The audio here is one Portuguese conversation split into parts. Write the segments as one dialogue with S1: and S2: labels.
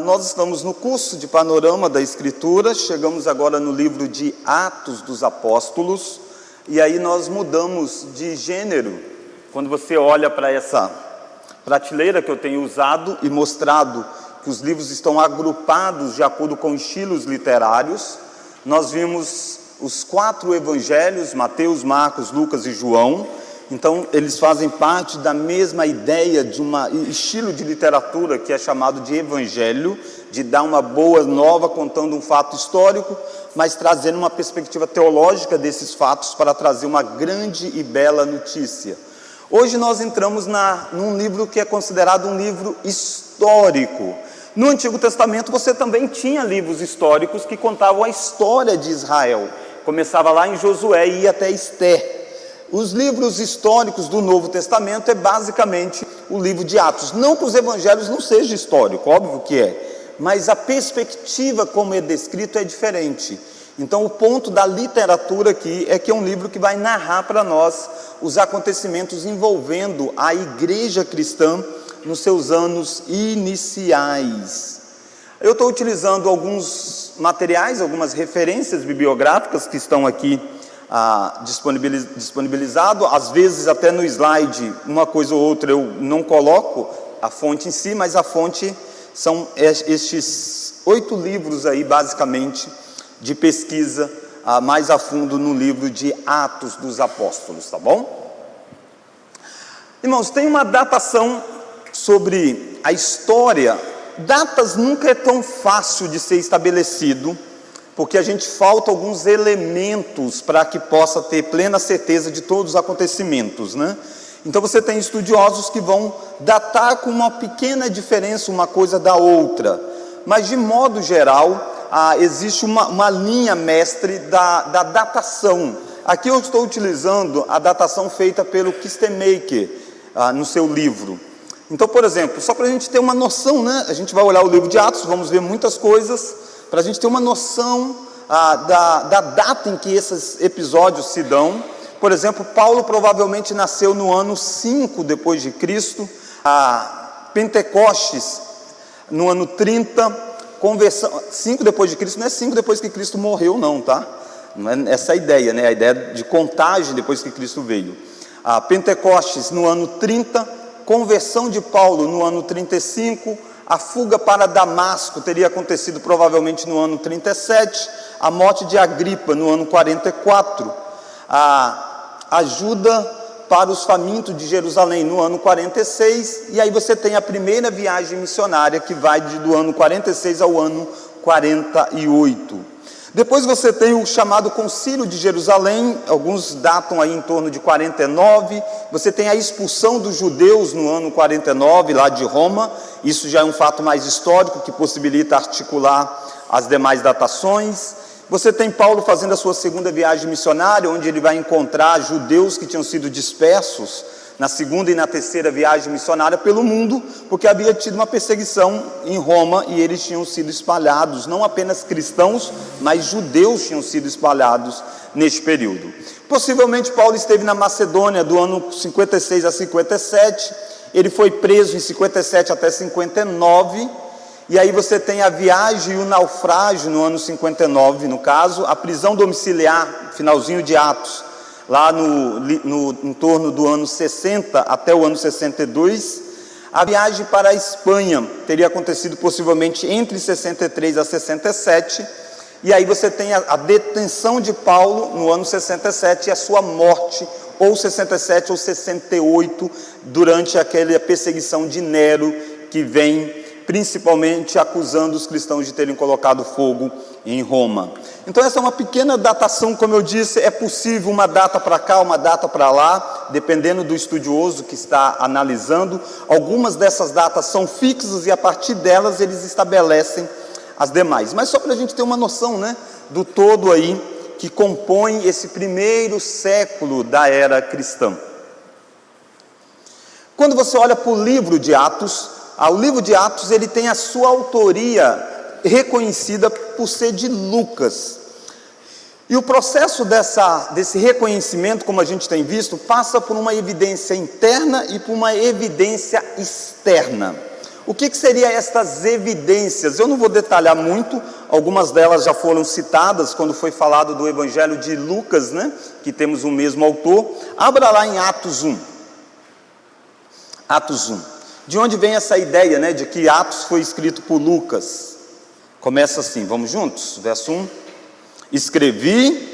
S1: Nós estamos no curso de Panorama da Escritura, chegamos agora no livro de Atos dos Apóstolos, e aí nós mudamos de gênero. Quando você olha para essa prateleira que eu tenho usado e mostrado que os livros estão agrupados de acordo com estilos literários, nós vimos os 4 evangelhos, Mateus, Marcos, Lucas e João. Então, eles fazem parte da mesma ideia de um estilo de literatura que é chamado de evangelho, de dar uma boa nova contando um fato histórico, mas trazendo uma perspectiva teológica desses fatos para trazer uma grande e bela notícia. Hoje nós entramos num livro que é considerado um livro histórico. No Antigo Testamento você também tinha livros históricos que contavam a história de Israel. Começava lá em Josué e ia até Esther. Os livros históricos do Novo Testamento é basicamente o livro de Atos. Não que os evangelhos não sejam históricos, óbvio que é, mas a perspectiva como é descrito é diferente. Então o ponto da literatura aqui é que é um livro que vai narrar para nós os acontecimentos envolvendo a igreja cristã nos seus anos iniciais. Eu estou utilizando alguns materiais, algumas referências bibliográficas que estão aqui disponibilizado. Às vezes até no slide uma coisa ou outra eu não coloco a fonte em si, mas a fonte são estes 8 livros aí basicamente de pesquisa mais a fundo no livro de Atos dos Apóstolos, tá bom? Irmãos, tem uma datação sobre a história. Datas nunca é tão fácil de ser estabelecido, porque a gente falta alguns elementos para que possa ter plena certeza de todos os acontecimentos, né? Então você tem estudiosos que vão datar com uma pequena diferença uma coisa da outra, mas de modo geral existe uma linha mestre da datação. Aqui eu estou utilizando a datação feita pelo Kistemaker no seu livro. Então, por exemplo, só para a gente ter uma noção, né? A gente vai olhar o livro de Atos, vamos ver muitas coisas, para a gente ter uma noção da data em que esses episódios se dão. Por exemplo, Paulo provavelmente nasceu no ano 5 depois de Cristo, Pentecostes no ano 30, conversão, 5 depois de Cristo, não é 5 depois que Cristo morreu não, tá? Não é essa a ideia, né? A ideia de contagem depois que Cristo veio. Pentecostes no ano 30, conversão de Paulo no ano 35, a fuga para Damasco teria acontecido provavelmente no ano 37, a morte de Agripa no ano 44, a ajuda para os famintos de Jerusalém no ano 46, e aí você tem a primeira viagem missionária que vai do ano 46 ao ano 48. Depois você tem o chamado Concílio de Jerusalém, alguns datam aí em torno de 49, você tem a expulsão dos judeus no ano 49, lá de Roma, isso já é um fato mais histórico que possibilita articular as demais datações. Você tem Paulo fazendo a sua segunda viagem missionária, onde ele vai encontrar judeus que tinham sido dispersos na segunda e na terceira viagem missionária pelo mundo, porque havia tido uma perseguição em Roma e eles tinham sido espalhados, não apenas cristãos, mas judeus tinham sido espalhados neste período. Possivelmente Paulo esteve na Macedônia do ano 56 a 57, ele foi preso em 57 até 59, e aí você tem a viagem e o naufrágio no ano 59, no caso, a prisão domiciliar, finalzinho de Atos, lá em torno do ano 60 até o ano 62, a viagem para a Espanha teria acontecido possivelmente entre 63 a 67, e aí você tem a detenção de Paulo no ano 67 e a sua morte, ou 67 ou 68, durante aquela perseguição de Nero, que vem principalmente acusando os cristãos de terem colocado fogo em Roma. Então essa é uma pequena datação, como eu disse, é possível uma data para cá, uma data para lá, dependendo do estudioso que está analisando. Algumas dessas datas são fixas e a partir delas eles estabelecem as demais. Mas só para a gente ter uma noção, né, do todo aí que compõe esse primeiro século da era cristã. Quando você olha para o livro de Atos, o livro de Atos ele tem a sua autoria reconhecida por ser de Lucas. E o processo desse reconhecimento, como a gente tem visto, passa por uma evidência interna e por uma evidência externa. O que seriam estas evidências? Eu não vou detalhar muito, algumas delas já foram citadas quando foi falado do Evangelho de Lucas, né? Que temos o mesmo autor. Abra lá em Atos 1. Atos 1. De onde vem essa ideia, né, de que Atos foi escrito por Lucas? Começa assim, vamos juntos? Verso 1. Escrevi,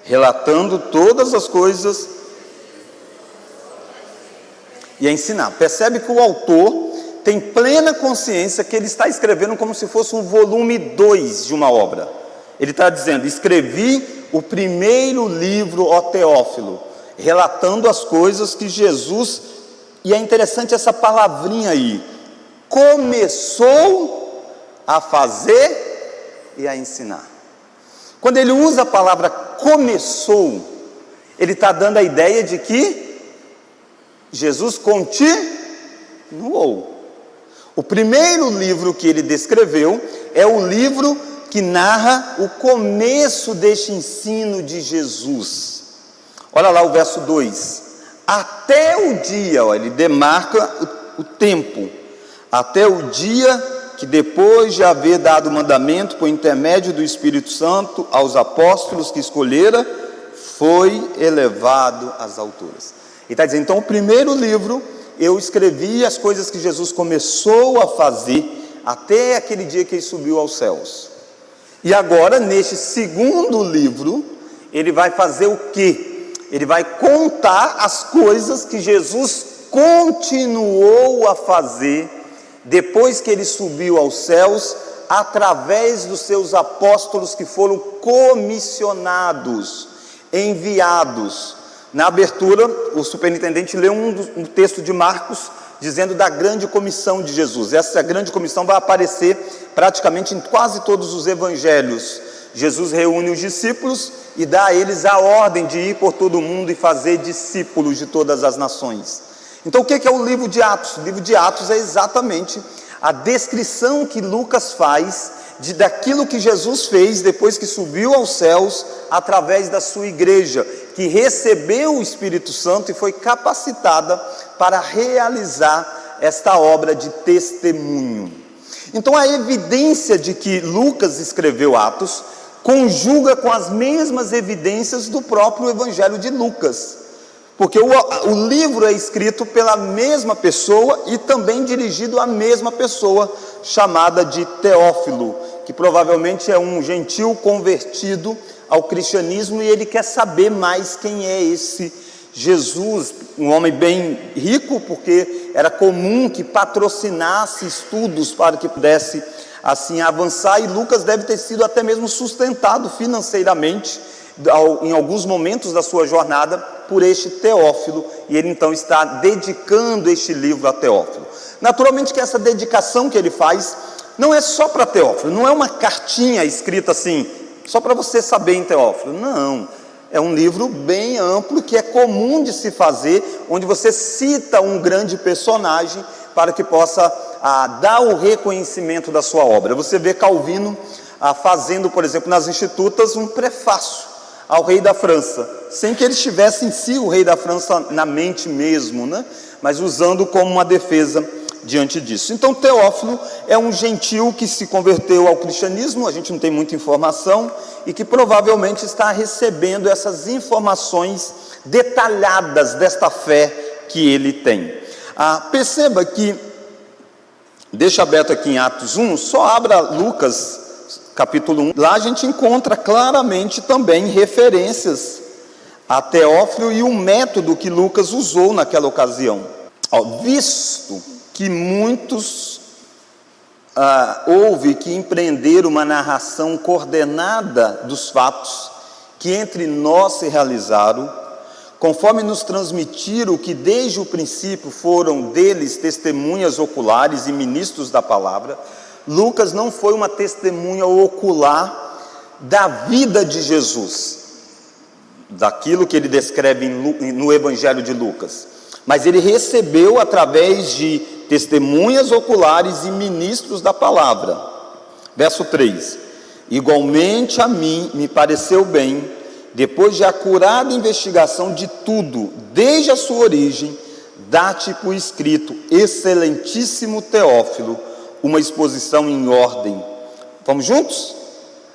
S1: relatando todas as coisas e a ensinar. Percebe que o autor tem plena consciência que ele está escrevendo como se fosse um volume 2 de uma obra. Ele está dizendo, escrevi o primeiro livro, ó Teófilo, relatando as coisas que Jesus, e é interessante essa palavrinha aí, começou a fazer e a ensinar. Quando ele usa a palavra começou, ele está dando a ideia de que Jesus continuou. O primeiro livro que ele descreveu é o livro que narra o começo deste ensino de Jesus. Olha lá o verso 2. Até o dia, ó, ele demarca o tempo, até o dia que depois de haver dado o mandamento por intermédio do Espírito Santo aos apóstolos que escolhera, foi elevado às alturas. Ele está dizendo, então o primeiro livro eu escrevi as coisas que Jesus começou a fazer até aquele dia que ele subiu aos céus. E agora, neste segundo livro, ele vai fazer o quê? Ele vai contar as coisas que Jesus continuou a fazer depois que ele subiu aos céus, através dos seus apóstolos que foram comissionados, enviados. Na abertura, o superintendente leu um texto de Marcos, dizendo da grande comissão de Jesus. Essa grande comissão vai aparecer praticamente em quase todos os evangelhos. Jesus reúne os discípulos e dá a eles a ordem de ir por todo o mundo e fazer discípulos de todas as nações. Então o que é o livro de Atos? O livro de Atos é exatamente a descrição que Lucas faz daquilo que Jesus fez depois que subiu aos céus através da sua igreja, que recebeu o Espírito Santo e foi capacitada para realizar esta obra de testemunho. Então a evidência de que Lucas escreveu Atos conjuga com as mesmas evidências do próprio Evangelho de Lucas, porque o livro é escrito pela mesma pessoa e também dirigido à mesma pessoa, chamada de Teófilo, que provavelmente é um gentil convertido ao cristianismo, e ele quer saber mais quem é esse Jesus, um homem bem rico, porque era comum que patrocinasse estudos para que pudesse assim avançar, e Lucas deve ter sido até mesmo sustentado financeiramente em alguns momentos da sua jornada por este Teófilo, e ele então está dedicando este livro a Teófilo. Naturalmente que essa dedicação que ele faz não é só para Teófilo, não é uma cartinha escrita assim, só para você saber em Teófilo, não, é um livro bem amplo que é comum de se fazer, onde você cita um grande personagem para que possa dar o reconhecimento da sua obra. Você vê Calvino fazendo, por exemplo, nas Institutas, um prefácio ao rei da França, sem que ele estivesse em si o rei da França na mente mesmo, né? Mas usando como uma defesa diante disso. Então Teófilo é um gentil que se converteu ao cristianismo, a gente não tem muita informação, e que provavelmente está recebendo essas informações detalhadas desta fé que ele tem. Perceba que, deixa aberto aqui em Atos 1, só abra Lucas capítulo 1, lá a gente encontra claramente também referências a Teófilo e o método que Lucas usou naquela ocasião. Visto que muitos houve que empreender uma narração coordenada dos fatos que entre nós se realizaram, conforme nos transmitiram que desde o princípio foram deles testemunhas oculares e ministros da palavra, Lucas não foi uma testemunha ocular da vida de Jesus, daquilo que ele descreve no Evangelho de Lucas, mas ele recebeu através de testemunhas oculares e ministros da palavra. Verso 3: igualmente a mim me pareceu bem, depois de acurada investigação de tudo, desde a sua origem, dá-te por escrito, excelentíssimo Teófilo, uma exposição em ordem. Vamos juntos?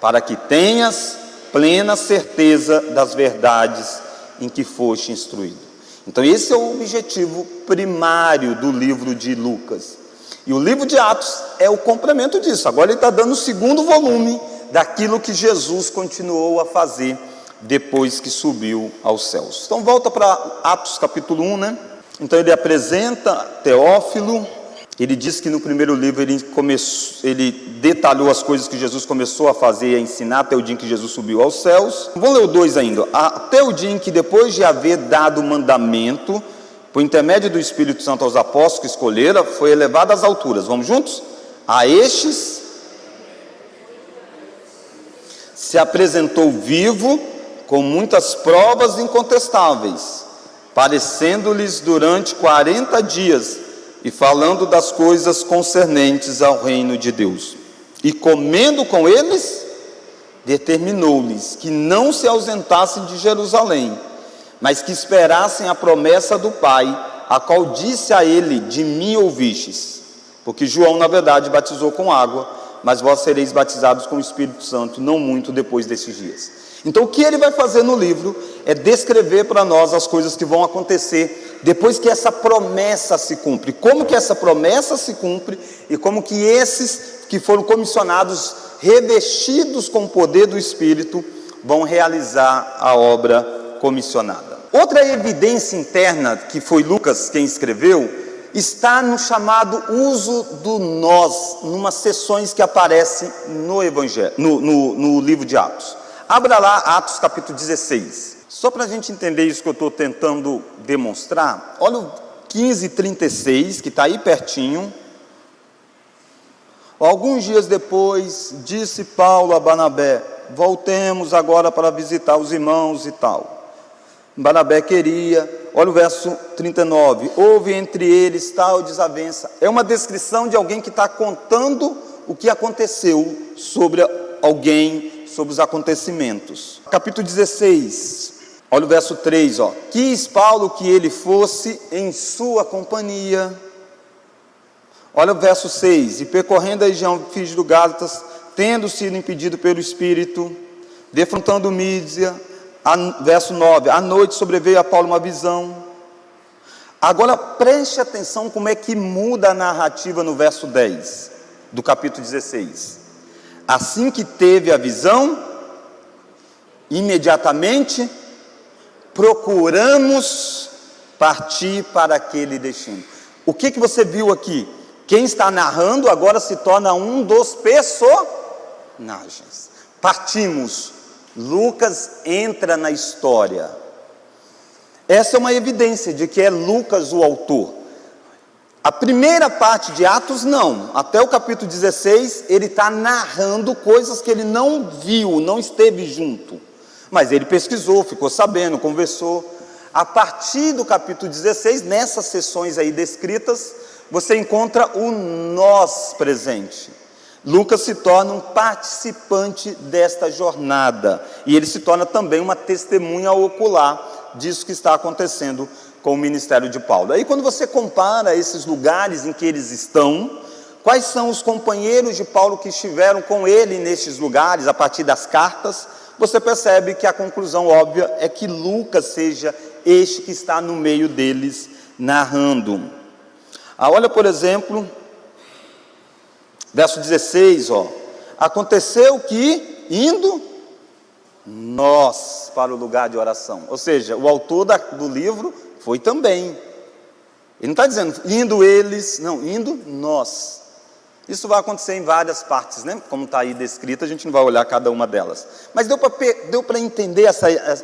S1: Para que tenhas plena certeza das verdades em que foste instruído. Então esse é o objetivo primário do livro de Lucas. E o livro de Atos é o complemento disso. Agora ele está dando o segundo volume daquilo que Jesus continuou a fazer depois que subiu aos céus. Então volta para Atos capítulo 1, né? Então ele apresenta Teófilo. Ele diz que no primeiro livro ele detalhou as coisas que Jesus começou a fazer e a ensinar até o dia em que Jesus subiu aos céus. Vamos ler o 2 ainda. Até o dia em que, depois de haver dado o mandamento, por intermédio do Espírito Santo aos apóstolos que escolhera, foi elevado às alturas. Vamos juntos? A estes se apresentou vivo, com muitas provas incontestáveis, parecendo-lhes durante 40 dias, e falando das coisas concernentes ao reino de Deus. E comendo com eles, determinou-lhes que não se ausentassem de Jerusalém, mas que esperassem a promessa do Pai, a qual disse a ele, de mim ouvistes. Porque João, na verdade, batizou com água, mas vós sereis batizados com o Espírito Santo, não muito depois desses dias. Então o que ele vai fazer no livro é descrever para nós as coisas que vão acontecer depois que essa promessa se cumpre. Como que essa promessa se cumpre e como que esses que foram comissionados, revestidos com o poder do Espírito, vão realizar a obra comissionada. Outra evidência interna, que foi Lucas quem escreveu, está no chamado uso do nós, numas sessões que aparecem no Evangelho, no livro de Atos. Abra lá Atos capítulo 16. Só para a gente entender isso que eu estou tentando demonstrar, olha o 15:36, que está aí pertinho. Alguns dias depois, disse Paulo a Barnabé, voltemos agora para visitar os irmãos e tal. Barnabé queria, olha o verso 39, houve entre eles tal desavença. É uma descrição de alguém que está contando o que aconteceu sobre alguém, sobre os acontecimentos. Capítulo 16, olha o verso 3, quis Paulo que ele fosse em sua companhia. Olha o verso 6, e percorrendo a região de do Gálatas, tendo sido impedido pelo Espírito, defrontando Mísia. Verso 9, à noite sobreveio a Paulo uma visão. Agora preste atenção como é que muda a narrativa no verso 10 do capítulo 16. Assim que teve a visão, imediatamente procuramos partir para aquele destino. O que você viu aqui? Quem está narrando agora se torna um dos personagens. Partimos. Lucas entra na história. Essa é uma evidência de que é Lucas o autor. A primeira parte de Atos não, até o capítulo 16 ele está narrando coisas que ele não viu, não esteve junto, mas ele pesquisou, ficou sabendo, conversou. A partir do capítulo 16, nessas sessões aí descritas, você encontra o nós presente. Lucas se torna um participante desta jornada, e ele se torna também uma testemunha ocular disso que está acontecendo com o ministério de Paulo. Aí quando você compara esses lugares em que eles estão, quais são os companheiros de Paulo que estiveram com ele nestes lugares, a partir das cartas, você percebe que a conclusão óbvia é que Lucas seja este que está no meio deles narrando. Olha, por exemplo, verso 16, aconteceu que, indo nós para o lugar de oração, ou seja, o autor do livro foi também, ele não está dizendo indo eles, não, indo nós. Isso vai acontecer em várias partes, né? Como está aí descrito, a gente não vai olhar cada uma delas, mas deu para entender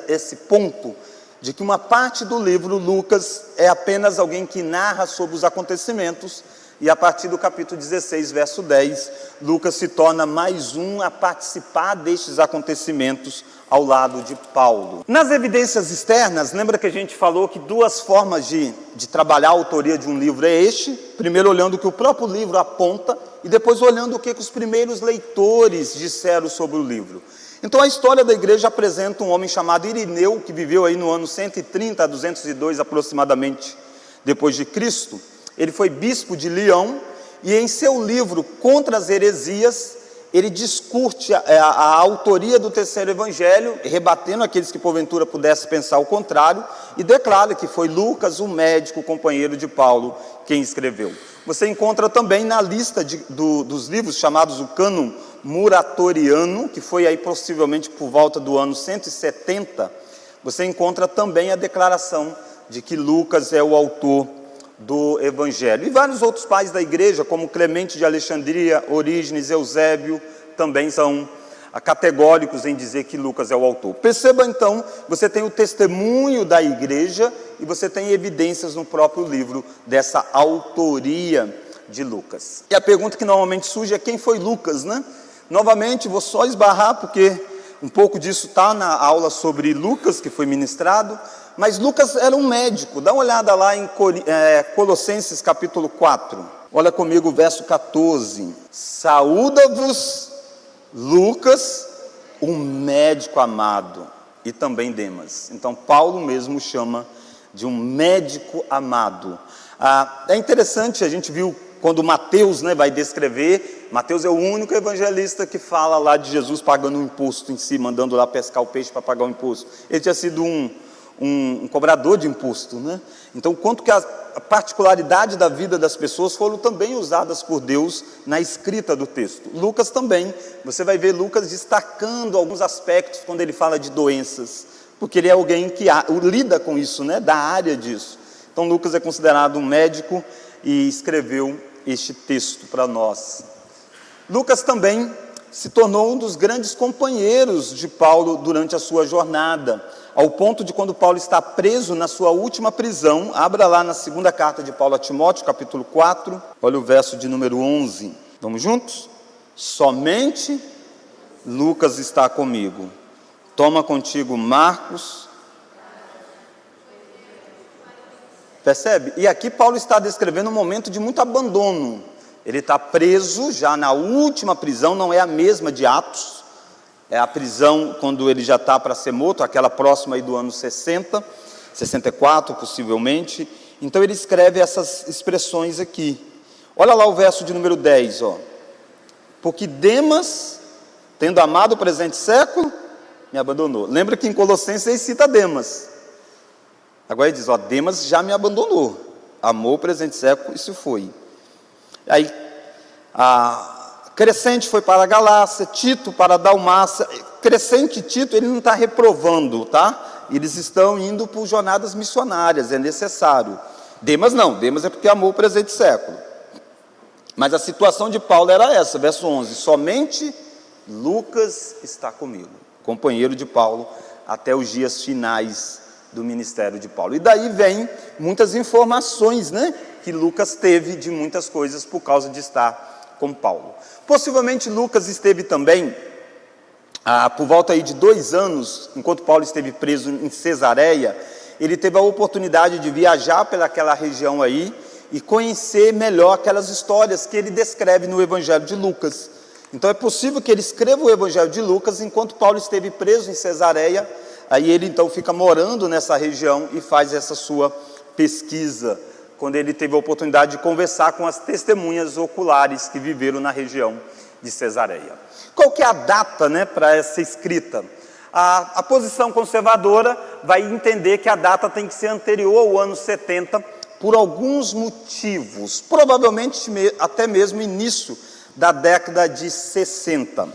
S1: esse ponto, de que uma parte do livro, Lucas, é apenas alguém que narra sobre os acontecimentos, e a partir do capítulo 16, verso 10, Lucas se torna mais um a participar destes acontecimentos ao lado de Paulo. Nas evidências externas, lembra que a gente falou que duas formas de trabalhar a autoria de um livro é este? Primeiro olhando o que o próprio livro aponta, e depois olhando o que os primeiros leitores disseram sobre o livro. Então a história da igreja apresenta um homem chamado Irineu, que viveu aí no ano 130 a 202 aproximadamente depois de Cristo. Ele foi bispo de Lyon e em seu livro Contra as Heresias, ele discute a autoria do terceiro evangelho, rebatendo aqueles que porventura pudessem pensar o contrário, e declara que foi Lucas, o médico, companheiro de Paulo, quem escreveu. Você encontra também na lista dos livros chamados o Cânon Muratoriano, que foi aí possivelmente por volta do ano 170, você encontra também a declaração de que Lucas é o autor do Evangelho. E vários outros pais da igreja, como Clemente de Alexandria, Orígenes, Eusébio, também são categóricos em dizer que Lucas é o autor. Perceba então, você tem o testemunho da igreja e você tem evidências no próprio livro dessa autoria de Lucas. E a pergunta que normalmente surge é: quem foi Lucas, né? Novamente, vou só esbarrar, porque um pouco disso está na aula sobre Lucas, que foi ministrado, mas Lucas era um médico. Dá uma olhada lá em Colossenses capítulo 4, olha comigo o verso 14. Saúda-vos Lucas, um médico amado, e também Demas. Então Paulo mesmo chama de um médico amado. É interessante, a gente viu quando Mateus, vai descrever, Mateus é o único evangelista que fala lá de Jesus pagando um imposto em si, mandando lá pescar o peixe para pagar o imposto. Ele tinha sido um cobrador de imposto, Então, quanto que a particularidade da vida das pessoas foram também usadas por Deus na escrita do texto. Lucas também, você vai ver Lucas destacando alguns aspectos quando ele fala de doenças, porque ele é alguém que lida com isso, da área disso. Então, Lucas é considerado um médico e escreveu este texto para nós. Lucas também se tornou um dos grandes companheiros de Paulo durante a sua jornada, ao ponto de, quando Paulo está preso na sua última prisão, abra lá na segunda carta de Paulo a Timóteo, capítulo 4, olha o verso de número 11, vamos juntos? Somente Lucas está comigo, toma contigo Marcos. Percebe? E aqui Paulo está descrevendo um momento de muito abandono. Ele está preso já na última prisão, não é a mesma de Atos, é a prisão quando ele já está para ser morto, aquela próxima aí do ano 60, 64 possivelmente. Então ele escreve essas expressões aqui. Olha lá o verso de número 10, porque Demas, tendo amado o presente século, me abandonou. Lembra que em Colossenses ele cita Demas. Agora ele diz, Demas já me abandonou, amou o presente século e se foi. Aí, Crescente foi para a Galácia, Tito para a Dalmácia. Crescente e Tito, ele não está reprovando, tá? Eles estão indo por jornadas missionárias, é necessário. Demas não, Demas é porque amou o presente século. Mas a situação de Paulo era essa, verso 11, somente Lucas está comigo, companheiro de Paulo, até os dias finais do ministério de Paulo. E daí vem muitas informações, que Lucas teve de muitas coisas por causa de estar com Paulo. Possivelmente Lucas esteve também, por volta aí de 2 anos, enquanto Paulo esteve preso em Cesareia, ele teve a oportunidade de viajar pelaquela região aí e conhecer melhor aquelas histórias que ele descreve no Evangelho de Lucas. Então é possível que ele escreva o Evangelho de Lucas enquanto Paulo esteve preso em Cesareia. Aí ele então fica morando nessa região e faz essa sua pesquisa, quando ele teve a oportunidade de conversar com as testemunhas oculares que viveram na região de Cesareia. Qual que é a data, para essa escrita? A posição conservadora vai entender que a data tem que ser anterior ao ano 70, por alguns motivos, provavelmente até mesmo início da década de 60.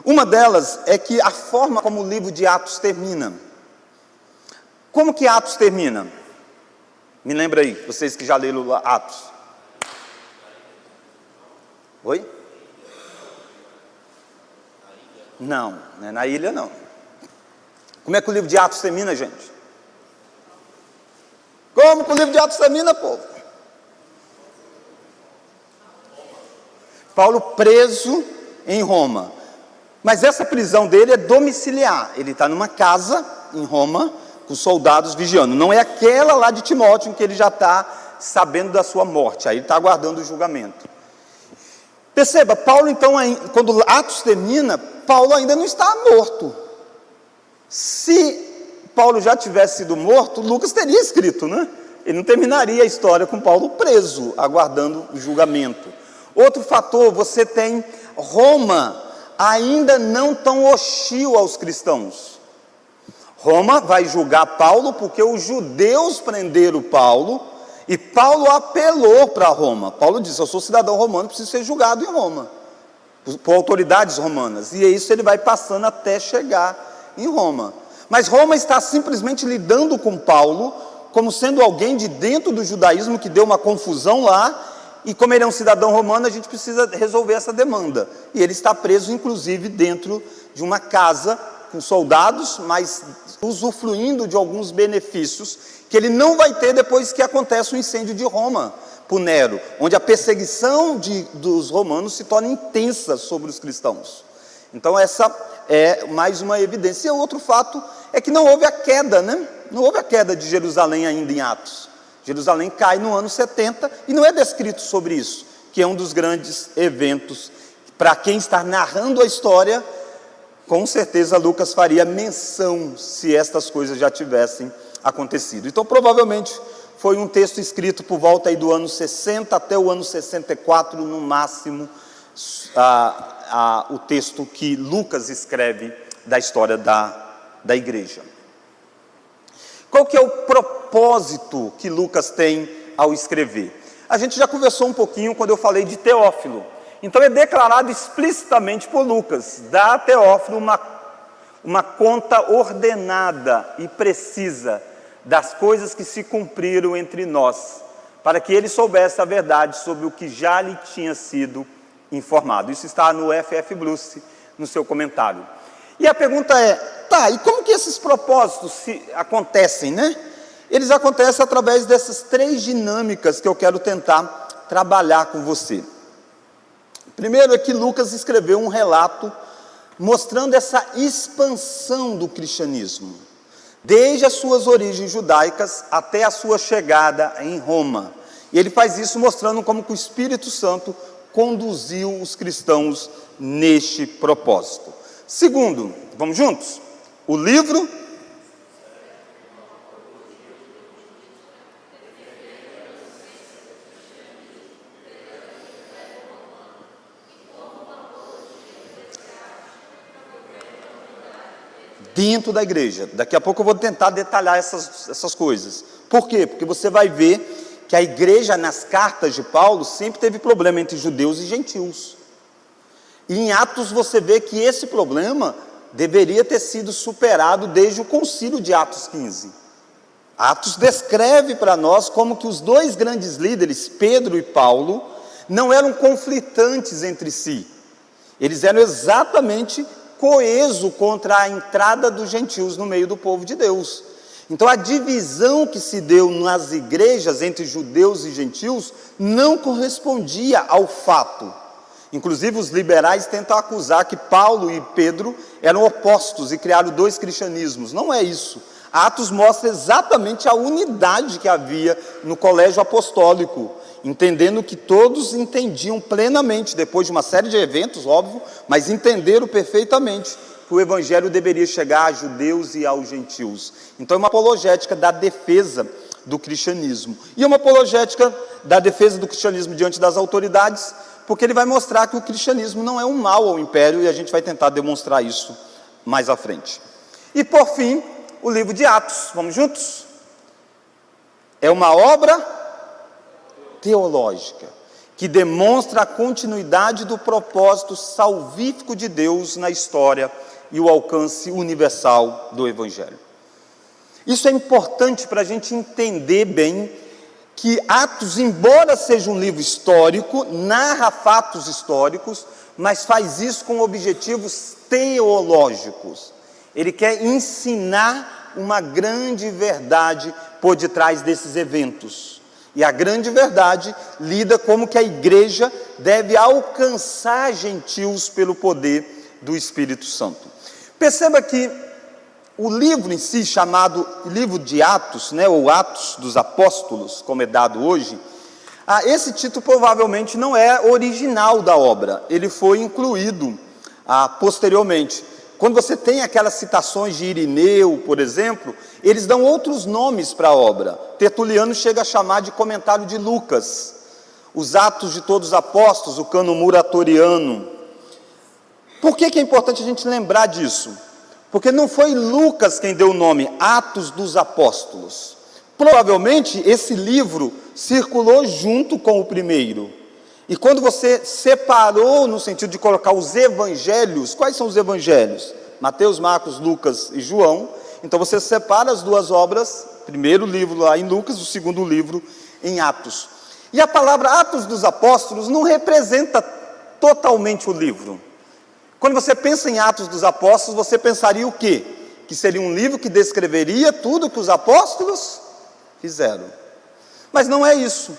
S1: Uma delas é que a forma como o livro de Atos termina. Como que Atos termina? Me lembra aí, vocês que já leram Atos. Oi? Não é na ilha não. Como é que o livro de Atos termina, gente? Como que o livro de Atos termina, povo? Paulo preso em Roma. Mas essa prisão dele é domiciliar. Ele está numa casa em Roma, com soldados vigiando. Não é aquela lá de Timóteo, em que ele já está sabendo da sua morte. Aí ele está aguardando o julgamento. Perceba, Paulo então, quando Atos termina, Paulo ainda não está morto. Se Paulo já tivesse sido morto, Lucas teria escrito, Ele não terminaria a história com Paulo preso, aguardando o julgamento. Outro fator, você tem Roma ainda não tão hostil aos cristãos. Roma vai julgar Paulo porque os judeus prenderam Paulo e Paulo apelou para Roma. Paulo disse: eu sou cidadão romano, preciso ser julgado em Roma, por autoridades romanas. E é isso, ele vai passando até chegar em Roma. Mas Roma está simplesmente lidando com Paulo como sendo alguém de dentro do judaísmo que deu uma confusão lá, e como ele é um cidadão romano, a gente precisa resolver essa demanda. E ele está preso, inclusive, dentro de uma casa com soldados, mas usufruindo de alguns benefícios que ele não vai ter depois que acontece o incêndio de Roma por Nero, onde a perseguição dos romanos se torna intensa sobre os cristãos. Então essa é mais uma evidência. E outro fato é que não houve a queda, né? Não houve a queda de Jerusalém ainda em Atos. Jerusalém cai no ano 70 e não é descrito sobre isso, que é um dos grandes eventos. Para quem está narrando a história, com certeza Lucas faria menção se estas coisas já tivessem acontecido. Então provavelmente foi um texto escrito por volta aí do ano 60 até o ano 64 no máximo, o texto que Lucas escreve da história da igreja. Qual que é o propósito que Lucas tem ao escrever? A gente já conversou um pouquinho quando eu falei de Teófilo. Então é declarado explicitamente por Lucas, dá a Teófilo uma conta ordenada e precisa das coisas que se cumpriram entre nós, para que ele soubesse a verdade sobre o que já lhe tinha sido informado. Isso está no F.F. Bruce, no seu comentário. E a pergunta é, e como que esses propósitos acontecem, né? Eles acontecem através dessas três dinâmicas que eu quero tentar trabalhar com você. Primeiro é que Lucas escreveu um relato mostrando essa expansão do cristianismo, desde as suas origens judaicas até a sua chegada em Roma. E ele faz isso mostrando como que o Espírito Santo conduziu os cristãos neste propósito. Segundo, vamos juntos? O livro dentro da igreja. Daqui a pouco eu vou tentar detalhar essas coisas. Por quê? Porque você vai ver que a igreja, nas cartas de Paulo, sempre teve problema entre judeus e gentios. E em Atos você vê que esse problema deveria ter sido superado desde o concílio de Atos 15. Atos descreve para nós como que os dois grandes líderes, Pedro e Paulo, não eram conflitantes entre si. Eles eram exatamente coeso contra a entrada dos gentios no meio do povo de Deus. Então a divisão que se deu nas igrejas entre judeus e gentios não correspondia ao fato. Inclusive os liberais tentam acusar que Paulo e Pedro eram opostos e criaram dois cristianismos. Não é isso. Atos mostra exatamente a unidade que havia no colégio apostólico, entendendo que todos entendiam plenamente, depois de uma série de eventos, óbvio, mas entenderam perfeitamente que o evangelho deveria chegar a judeus e aos gentios. Então é uma apologética da defesa do cristianismo. E é uma apologética da defesa do cristianismo diante das autoridades, porque ele vai mostrar que o cristianismo não é um mal ao império, e a gente vai tentar demonstrar isso mais à frente. E por fim, o livro de Atos, vamos juntos? É uma obra teológica, que demonstra a continuidade do propósito salvífico de Deus na história e o alcance universal do Evangelho. Isso é importante para a gente entender bem que Atos, embora seja um livro histórico, narra fatos históricos, mas faz isso com objetivos teológicos. Ele quer ensinar uma grande verdade por detrás desses eventos. E a grande verdade lida como que a igreja deve alcançar gentios pelo poder do Espírito Santo. Perceba que o livro em si, chamado livro de Atos, né, ou Atos dos Apóstolos, como é dado hoje, esse título provavelmente não é original da obra, ele foi incluído posteriormente. Quando você tem aquelas citações de Irineu, por exemplo, eles dão outros nomes para a obra. Tertuliano chega a chamar de comentário de Lucas. Os Atos de Todos os Apóstolos, o Cânon Muratoriano. Por que é importante a gente lembrar disso? Porque não foi Lucas quem deu o nome Atos dos Apóstolos. Provavelmente esse livro circulou junto com o primeiro. E quando você separou no sentido de colocar os evangelhos, quais são os evangelhos? Mateus, Marcos, Lucas e João. Então você separa as duas obras, primeiro livro lá em Lucas, o segundo livro em Atos. E a palavra Atos dos Apóstolos não representa totalmente o livro. Quando você pensa em Atos dos Apóstolos, você pensaria o quê? Que seria um livro que descreveria tudo que os apóstolos fizeram. Mas não é isso.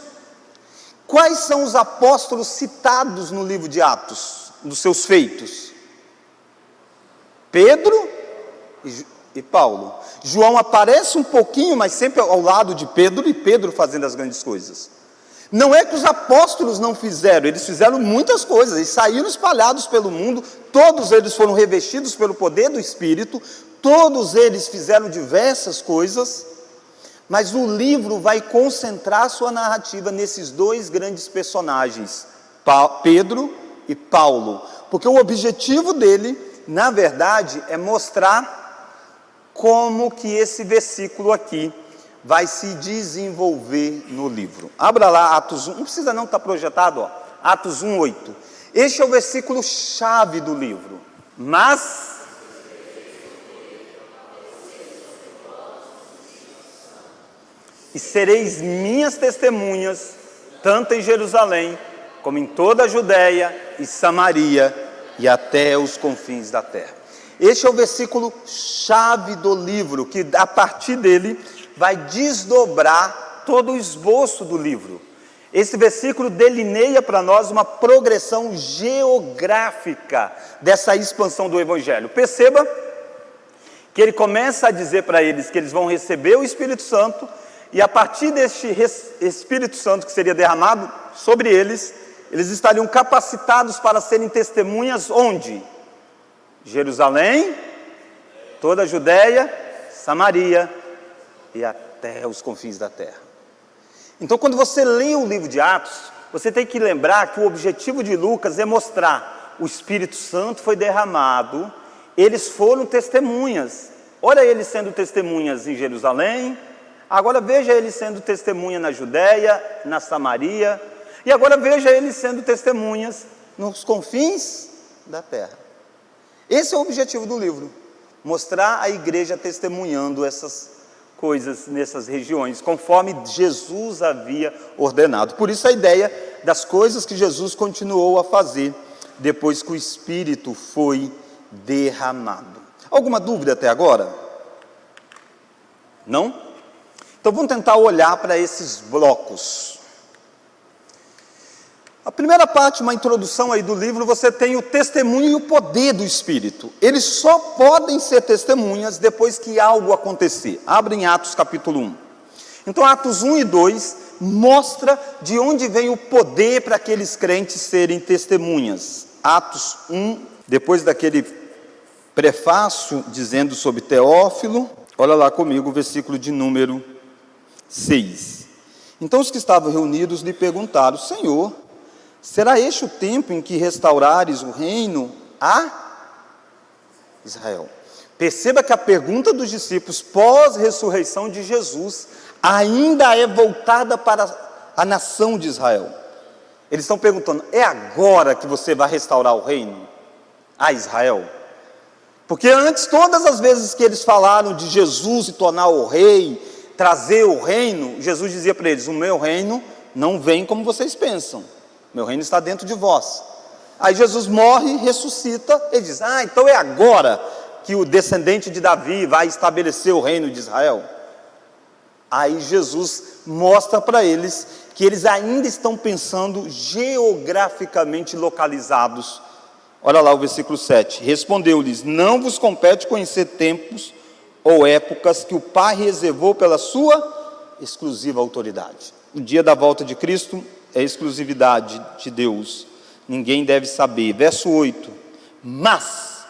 S1: Quais são os apóstolos citados no livro de Atos, dos seus feitos? Pedro e Paulo. João aparece um pouquinho, mas sempre ao lado de Pedro, e Pedro fazendo as grandes coisas. Não é que os apóstolos não fizeram, eles fizeram muitas coisas, eles saíram espalhados pelo mundo, todos eles foram revestidos pelo poder do Espírito, todos eles fizeram diversas coisas, mas o livro vai concentrar sua narrativa nesses dois grandes personagens, Pedro e Paulo, porque o objetivo dele, na verdade, é mostrar como que esse versículo aqui vai se desenvolver no livro. Abra lá Atos 1, não precisa não estar projetado, ó. Atos 1:8. Este é o versículo chave do livro. Mas e sereis minhas testemunhas, tanto em Jerusalém, como em toda a Judéia e Samaria, e até os confins da terra. Este é o versículo chave do livro, que a partir dele vai desdobrar todo o esboço do livro. Esse versículo delineia para nós uma progressão geográfica dessa expansão do Evangelho. Perceba que ele começa a dizer para eles que eles vão receber o Espírito Santo, e a partir deste Espírito Santo que seria derramado sobre eles, eles estariam capacitados para serem testemunhas onde? Jerusalém, toda a Judéia, Samaria e até os confins da terra. Então, quando você lê o livro de Atos, você tem que lembrar que o objetivo de Lucas é mostrar o Espírito Santo foi derramado, eles foram testemunhas. Olha eles sendo testemunhas em Jerusalém, agora veja eles sendo testemunha na Judéia, na Samaria, e agora veja eles sendo testemunhas nos confins da terra. Esse é o objetivo do livro, mostrar a igreja testemunhando essas coisas nessas regiões, conforme Jesus havia ordenado. Por isso a ideia das coisas que Jesus continuou a fazer depois que o Espírito foi derramado. Alguma dúvida até agora? Não? Então vamos tentar olhar para esses blocos. A primeira parte, uma introdução aí do livro, você tem o testemunho e o poder do Espírito. Eles só podem ser testemunhas depois que algo acontecer. Abre em Atos capítulo 1. Então Atos 1 e 2 mostra de onde vem o poder para aqueles crentes serem testemunhas. Atos 1, depois daquele prefácio dizendo sobre Teófilo, olha lá comigo o versículo de número 6. Então os que estavam reunidos lhe perguntaram: Senhor, será este o tempo em que restaurares o reino a Israel? Perceba que a pergunta dos discípulos pós-ressurreição de Jesus ainda é voltada para a nação de Israel. Eles estão perguntando: é agora que você vai restaurar o reino a Israel? Porque antes, todas as vezes que eles falaram de Jesus se tornar o rei, trazer o reino, Jesus dizia para eles: o meu reino não vem como vocês pensam, meu reino está dentro de vós. Aí Jesus morre, ressuscita, ele diz: então é agora que o descendente de Davi vai estabelecer o reino de Israel. Aí Jesus mostra para eles que eles ainda estão pensando geograficamente localizados. Olha lá o versículo 7. Respondeu-lhes: não vos compete conhecer tempos ou épocas que o Pai reservou pela sua exclusiva autoridade. O dia da volta de Cristo é exclusividade de Deus, ninguém deve saber. Verso 8, mas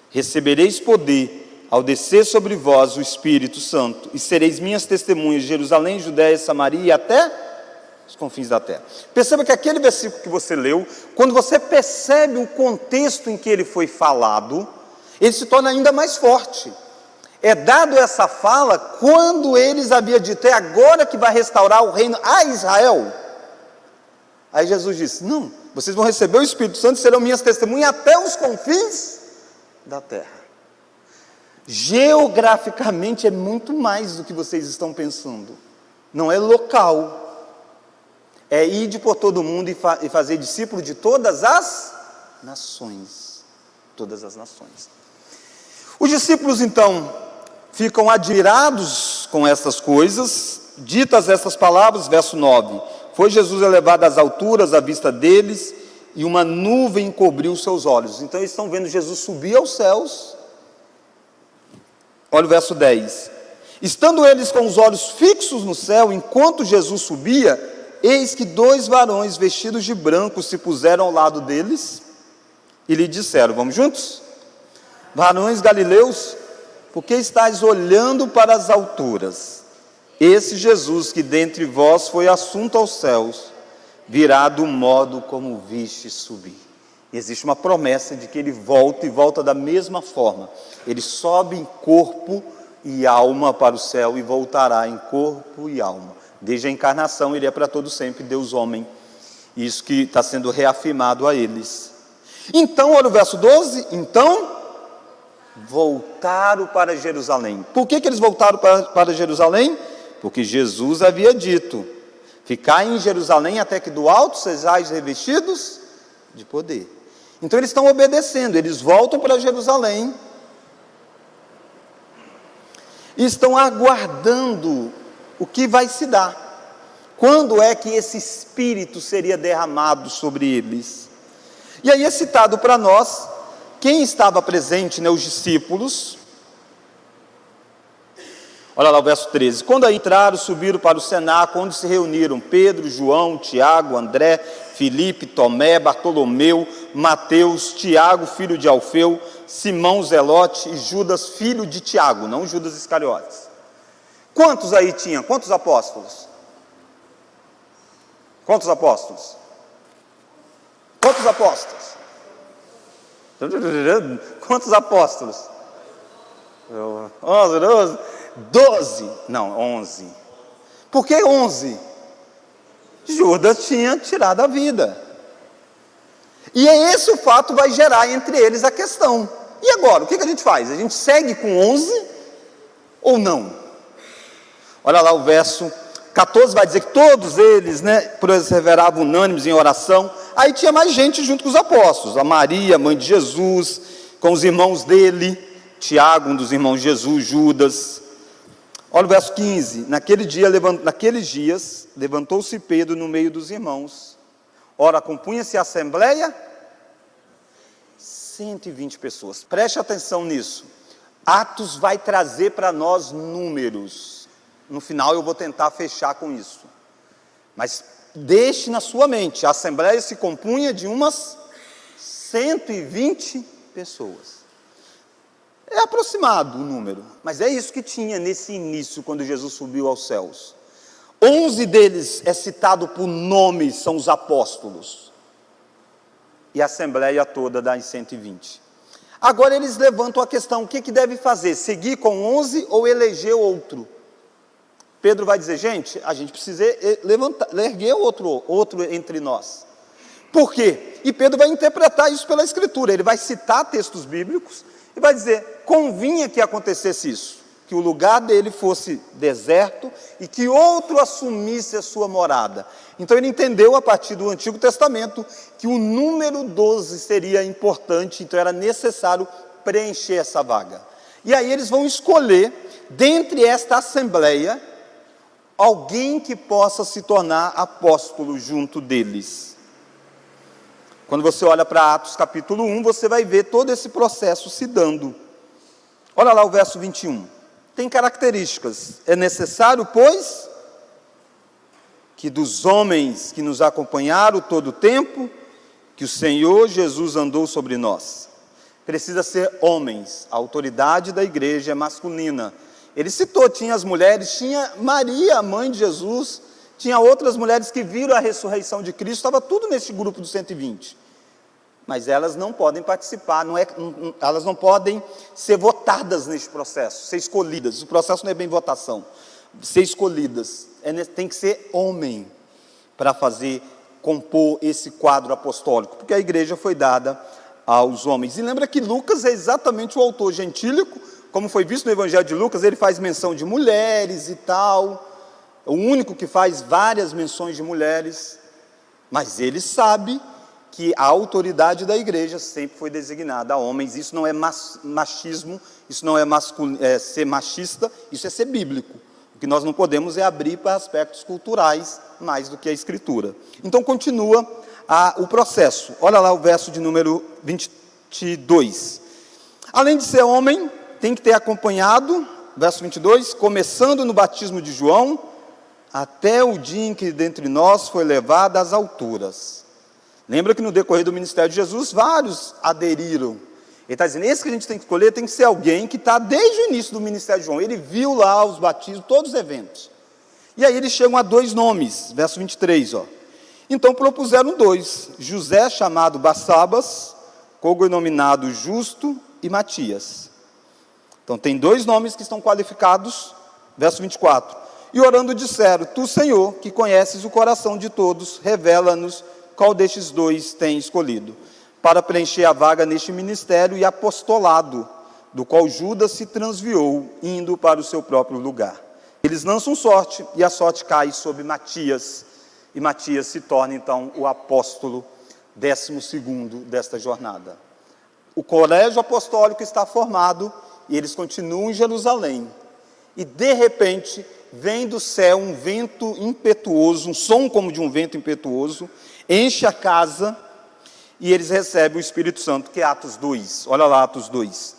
S1: recebereis poder ao descer sobre vós o Espírito Santo, e sereis minhas testemunhas de Jerusalém, Judéia, Samaria e até os confins da terra. Perceba que aquele versículo que você leu, quando você percebe o contexto em que ele foi falado, ele se torna ainda mais forte. É dado essa fala quando eles haviam dito: é agora que vai restaurar o reino a Israel. Aí Jesus disse: não, vocês vão receber o Espírito Santo e serão minhas testemunhas até os confins da terra. Geograficamente é muito mais do que vocês estão pensando. Não é local. É ir por todo mundo e fazer discípulo de todas as nações. Todas as nações. Os discípulos então ficam admirados com essas coisas. Ditas essas palavras, verso 9: foi Jesus elevado às alturas à vista deles, e uma nuvem encobriu os seus olhos. Então eles estão vendo Jesus subir aos céus. Olha o verso 10: estando eles com os olhos fixos no céu, enquanto Jesus subia, eis que 2 varões vestidos de branco se puseram ao lado deles e lhe disseram: vamos juntos? Varões galileus, por que estáis olhando para as alturas? Esse Jesus que dentre vós foi assunto aos céus, virá do modo como viste subir. E existe uma promessa de que ele volta, e volta da mesma forma. Ele sobe em corpo e alma para o céu e voltará em corpo e alma. Desde a encarnação ele é para todo sempre Deus homem. Isso que está sendo reafirmado a eles. Então, olha o verso 12, então voltaram para Jerusalém. Por que eles voltaram para Jerusalém? Porque Jesus havia dito: ficai em Jerusalém até que do alto sejais revestidos de poder. Então eles estão obedecendo, eles voltam para Jerusalém e estão aguardando o que vai se dar. Quando é que esse Espírito seria derramado sobre eles? E aí é citado para nós quem estava presente, né, os discípulos. Olha lá o verso 13: quando aí entraram, subiram para o cenáculo, onde se reuniram Pedro, João, Tiago, André, Filipe, Tomé, Bartolomeu, Mateus, Tiago, filho de Alfeu, Simão Zelote e Judas, filho de Tiago, não Judas Iscariotes. Quantos aí tinha? Quantos apóstolos? Quantos apóstolos? Quantos apóstolos? Quantos apóstolos? 11, 12? 12, não, 11. Por que 11? Judas tinha tirado a vida. E é esse o fato que vai gerar entre eles a questão. E agora, o que a gente faz? A gente segue com 11 ou não? Olha lá o verso 14, vai dizer que todos eles, né, perseveravam unânimes em oração. Aí tinha mais gente junto com os apóstolos, a Maria, mãe de Jesus, com os irmãos dele, Tiago, um dos irmãos de Jesus, Judas. Olha o verso 15, naqueles dias, levantou-se Pedro no meio dos irmãos. Ora, compunha-se a assembleia, 120 pessoas. Preste atenção nisso. Atos vai trazer para nós números. No final eu vou tentar fechar com isso. Mas deixe na sua mente, a assembleia se compunha de umas 120 pessoas. É aproximado o número, mas é isso que tinha nesse início, quando Jesus subiu aos céus. 11 deles é citado por nome, são os apóstolos. E a assembleia toda dá em 120. Agora eles levantam a questão: o que deve fazer? Seguir com 11 ou eleger outro? Pedro vai dizer: gente, a gente precisa erguer outro entre nós. Por quê? E Pedro vai interpretar isso pela Escritura. Ele vai citar textos bíblicos e vai dizer: convinha que acontecesse isso, que o lugar dele fosse deserto e que outro assumisse a sua morada. Então ele entendeu, a partir do Antigo Testamento, que o número 12 seria importante, então era necessário preencher essa vaga. E aí eles vão escolher, dentre esta assembleia, alguém que possa se tornar apóstolo junto deles. Quando você olha para Atos capítulo 1, você vai ver todo esse processo se dando. Olha lá o verso 21. Tem características. É necessário, pois, que dos homens que nos acompanharam todo o tempo, que o Senhor Jesus andou sobre nós, precisa ser homens. A autoridade da igreja é masculina. Ele citou, tinha as mulheres, tinha Maria, a mãe de Jesus, tinha outras mulheres que viram a ressurreição de Cristo, estava tudo nesse grupo dos 120. Mas elas não podem participar, elas não podem ser votadas neste processo, ser escolhidas. O processo não é bem votação, ser escolhidas. Tem que ser homem para compor esse quadro apostólico, porque a igreja foi dada aos homens. E lembra que Lucas é exatamente o autor gentílico, como foi visto no Evangelho de Lucas, ele faz menção de mulheres e tal, o único que faz várias menções de mulheres, mas ele sabe que a autoridade da igreja sempre foi designada a homens. Isso não é machismo, isso não é ser machista, isso é ser bíblico. O que nós não podemos é abrir para aspectos culturais mais do que a Escritura. Então continua o processo. Olha lá o verso de número 22. Além de ser homem, tem que ter acompanhado, verso 22, começando no batismo de João, até o dia em que dentre nós foi levado às alturas. Lembra que no decorrer do ministério de Jesus, vários aderiram. Ele está dizendo, esse que a gente tem que escolher tem que ser alguém que está desde o início do ministério de João. Ele viu lá os batismos, todos os eventos. E aí eles chegam a 2 nomes, verso 23, ó. Então propuseram 2, José chamado Barsabas, cognominado Justo, e Matias. Então tem 2 nomes que estão qualificados, verso 24. E orando disseram, tu, Senhor, que conheces o coração de todos, revela-nos qual destes 2 tem escolhido, para preencher a vaga neste ministério e apostolado, do qual Judas se transviou, indo para o seu próprio lugar. Eles lançam sorte, e a sorte cai sobre Matias, e Matias se torna então o apóstolo 12º desta jornada. O colégio apostólico está formado, e eles continuam em Jerusalém, e de repente vem do céu um vento impetuoso, um som como de um vento impetuoso, enche a casa, e eles recebem o Espírito Santo, que é Atos 2, olha lá Atos 2.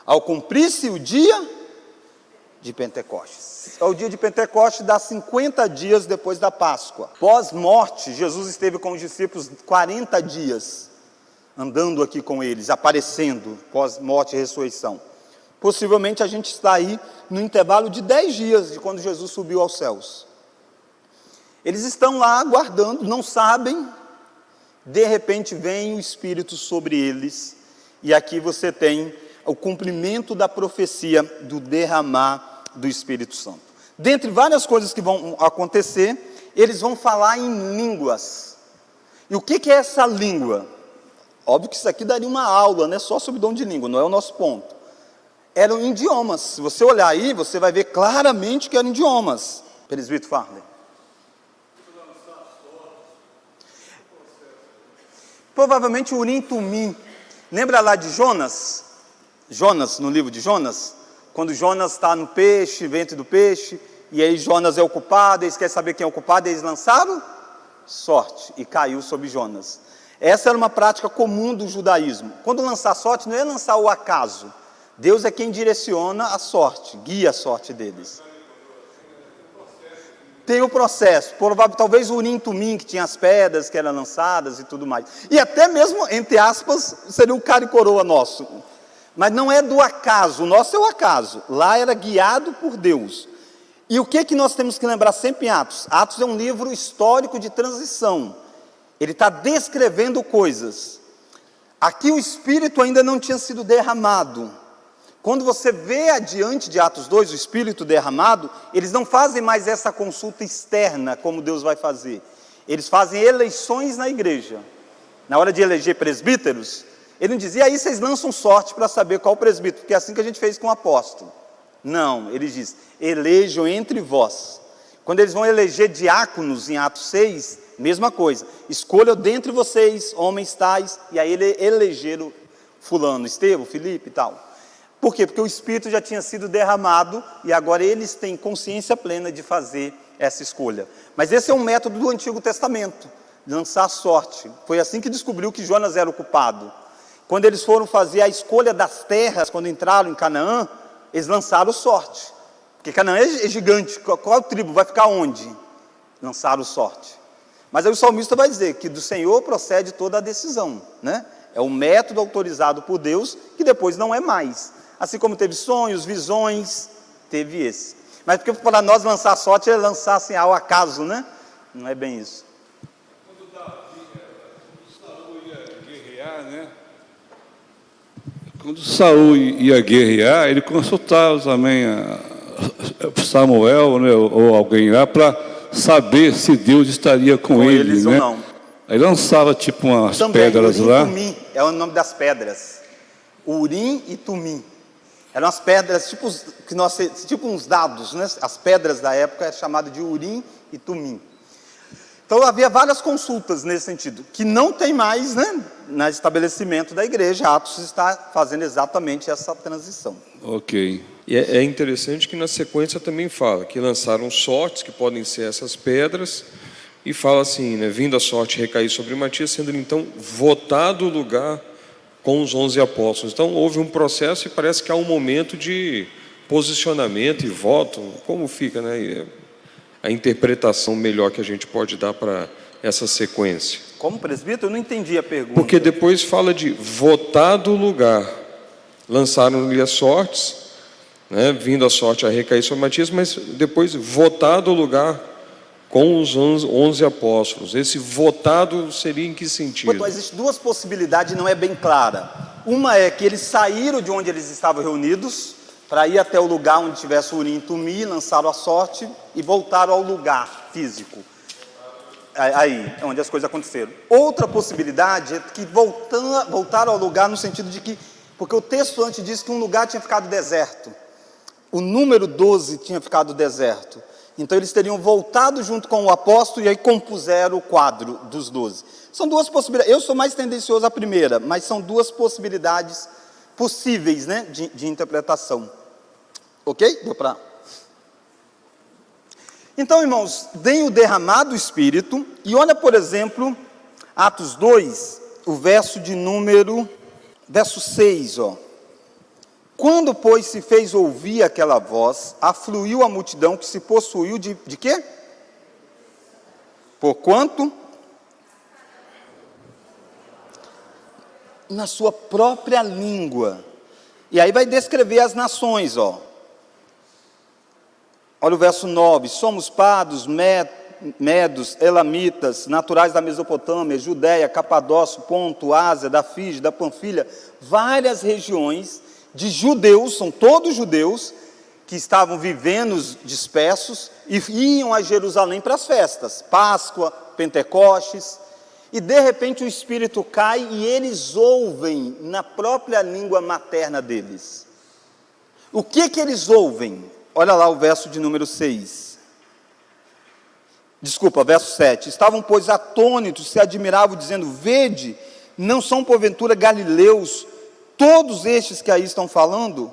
S1: Ao cumprir-se o dia de Pentecostes. O dia de Pentecostes dá 50 dias depois da Páscoa. Pós-morte, Jesus esteve com os discípulos 40 dias, andando aqui com eles, aparecendo, pós-morte e ressurreição. Possivelmente a gente está aí no intervalo de 10 dias de quando Jesus subiu aos céus. Eles estão lá aguardando, não sabem, de repente vem o Espírito sobre eles, e aqui você tem o cumprimento da profecia do derramar do Espírito Santo. Dentre várias coisas que vão acontecer, eles vão falar em línguas. E o que é essa língua? Óbvio que isso aqui daria uma aula, né, só sobre dom de língua, não é o nosso ponto. Eram idiomas. Se você olhar aí, você vai ver claramente que eram idiomas. Presbítero Farley. Provavelmente Urim Tumim. Lembra lá de Jonas? Jonas, no livro de Jonas? Quando Jonas está no peixe, ventre do peixe, e aí Jonas é o culpado, eles querem saber quem é o culpado, eles lançaram sorte, e caiu sobre Jonas. Essa era uma prática comum do judaísmo. Quando lançar sorte, não é lançar o acaso. Deus é quem direciona a sorte, guia a sorte deles. Tem o processo, talvez o Urim Tumim, que tinha as pedras que eram lançadas e tudo mais. E até mesmo, entre aspas, seria o cara e coroa nosso. Mas não é do acaso, o nosso é o acaso. Lá era guiado por Deus. E o que nós temos que lembrar sempre em Atos? Atos é um livro histórico de transição. Ele está descrevendo coisas. Aqui o Espírito ainda não tinha sido derramado. Quando você vê adiante de Atos 2, o Espírito derramado, eles não fazem mais essa consulta externa, como Deus vai fazer. Eles fazem eleições na igreja. Na hora de eleger presbíteros, ele não dizia, aí vocês lançam sorte para saber qual presbítero, porque é assim que a gente fez com o apóstolo. Não, ele diz, elejam entre vós. Quando eles vão eleger diáconos em Atos 6, mesma coisa. Escolham dentre vocês, homens tais, e aí elegeram fulano, Estevão, Filipe e tal. Por quê? Porque o Espírito já tinha sido derramado e agora eles têm consciência plena de fazer essa escolha. Mas esse é um método do Antigo Testamento, lançar sorte. Foi assim que descobriu que Jonas era o culpado. Quando eles foram fazer a escolha das terras, quando entraram em Canaã, eles lançaram sorte. Porque Canaã é gigante, qual tribo vai ficar onde? Lançaram sorte. Mas aí o salmista vai dizer que do Senhor procede toda a decisão, né? É o método autorizado por Deus, que depois não é mais. Assim como teve sonhos, visões, teve esse. Mas porque para nós lançar sorte é lançar assim ao acaso, né? Não é bem isso.
S2: Quando Saul ia guerrear, ele consultava também Samuel, né, ou alguém lá, para saber se Deus estaria com ele,
S1: eles,
S2: né?
S1: ou não.
S2: Aí lançava tipo umas
S1: Também,
S2: pedras
S1: Urim
S2: lá.
S1: e Tumim é o nome das pedras. Urim e Tumim. Eram as pedras, tipo uns dados, né? As pedras da época é chamado de Urim e Tumim. Então havia várias consultas nesse sentido, que não tem mais, né, no estabelecimento da igreja. Atos está fazendo exatamente essa transição.
S2: Ok.
S3: E é interessante que na sequência também fala que lançaram sortes, que podem ser essas pedras, e fala assim, né, vindo a sorte recair sobre Matias, sendo então votado o lugar com os 11 apóstolos. Então houve um processo e parece que há um momento de posicionamento e voto. Como fica, né, a interpretação melhor que a gente pode dar para essa sequência?
S1: Como presbítero, eu não entendi a pergunta.
S3: Porque depois fala de votado o lugar. Lançaram-lhe as sortes, né, vindo a sorte a recair sobre Matias, mas depois votado o lugar com os 11 apóstolos. Esse votado seria em que sentido?
S1: Então, existem duas possibilidades, não é bem clara. Uma é que eles saíram de onde eles estavam reunidos, para ir até o lugar onde tivesse o Urim e Tumim, lançaram a sorte e voltaram ao lugar físico. Aí é onde as coisas aconteceram. Outra possibilidade é que voltaram ao lugar no sentido de que, porque o texto antes diz que um lugar tinha ficado deserto. O número 12 tinha ficado deserto. Então eles teriam voltado junto com o apóstolo e aí compuseram o quadro dos 12. São duas possibilidades. Eu sou mais tendencioso à primeira, mas são duas possibilidades possíveis, né, de interpretação. Ok? Deu para... Então, irmãos, vem o derramado Espírito, e olha, por exemplo, Atos 2, o verso 6, ó. Quando, pois, se fez ouvir aquela voz, afluiu a multidão que se possuiu de quê? Porquanto? Na sua própria língua. E aí vai descrever as nações, ó. Olha o verso 9. Somos pardos, medos, elamitas, naturais da Mesopotâmia, Judéia, Capadócio, Ponto, Ásia, da Frígia, da Panfilha, várias regiões de judeus, são todos judeus, que estavam vivendo dispersos e iam a Jerusalém para as festas, Páscoa, Pentecostes, e de repente o Espírito cai e eles ouvem na própria língua materna deles. O que eles ouvem? Olha lá o verso de número 6. Desculpa, verso 7. Estavam, pois, atônitos, se admiravam, dizendo, vede, não são porventura galileus todos estes que aí estão falando?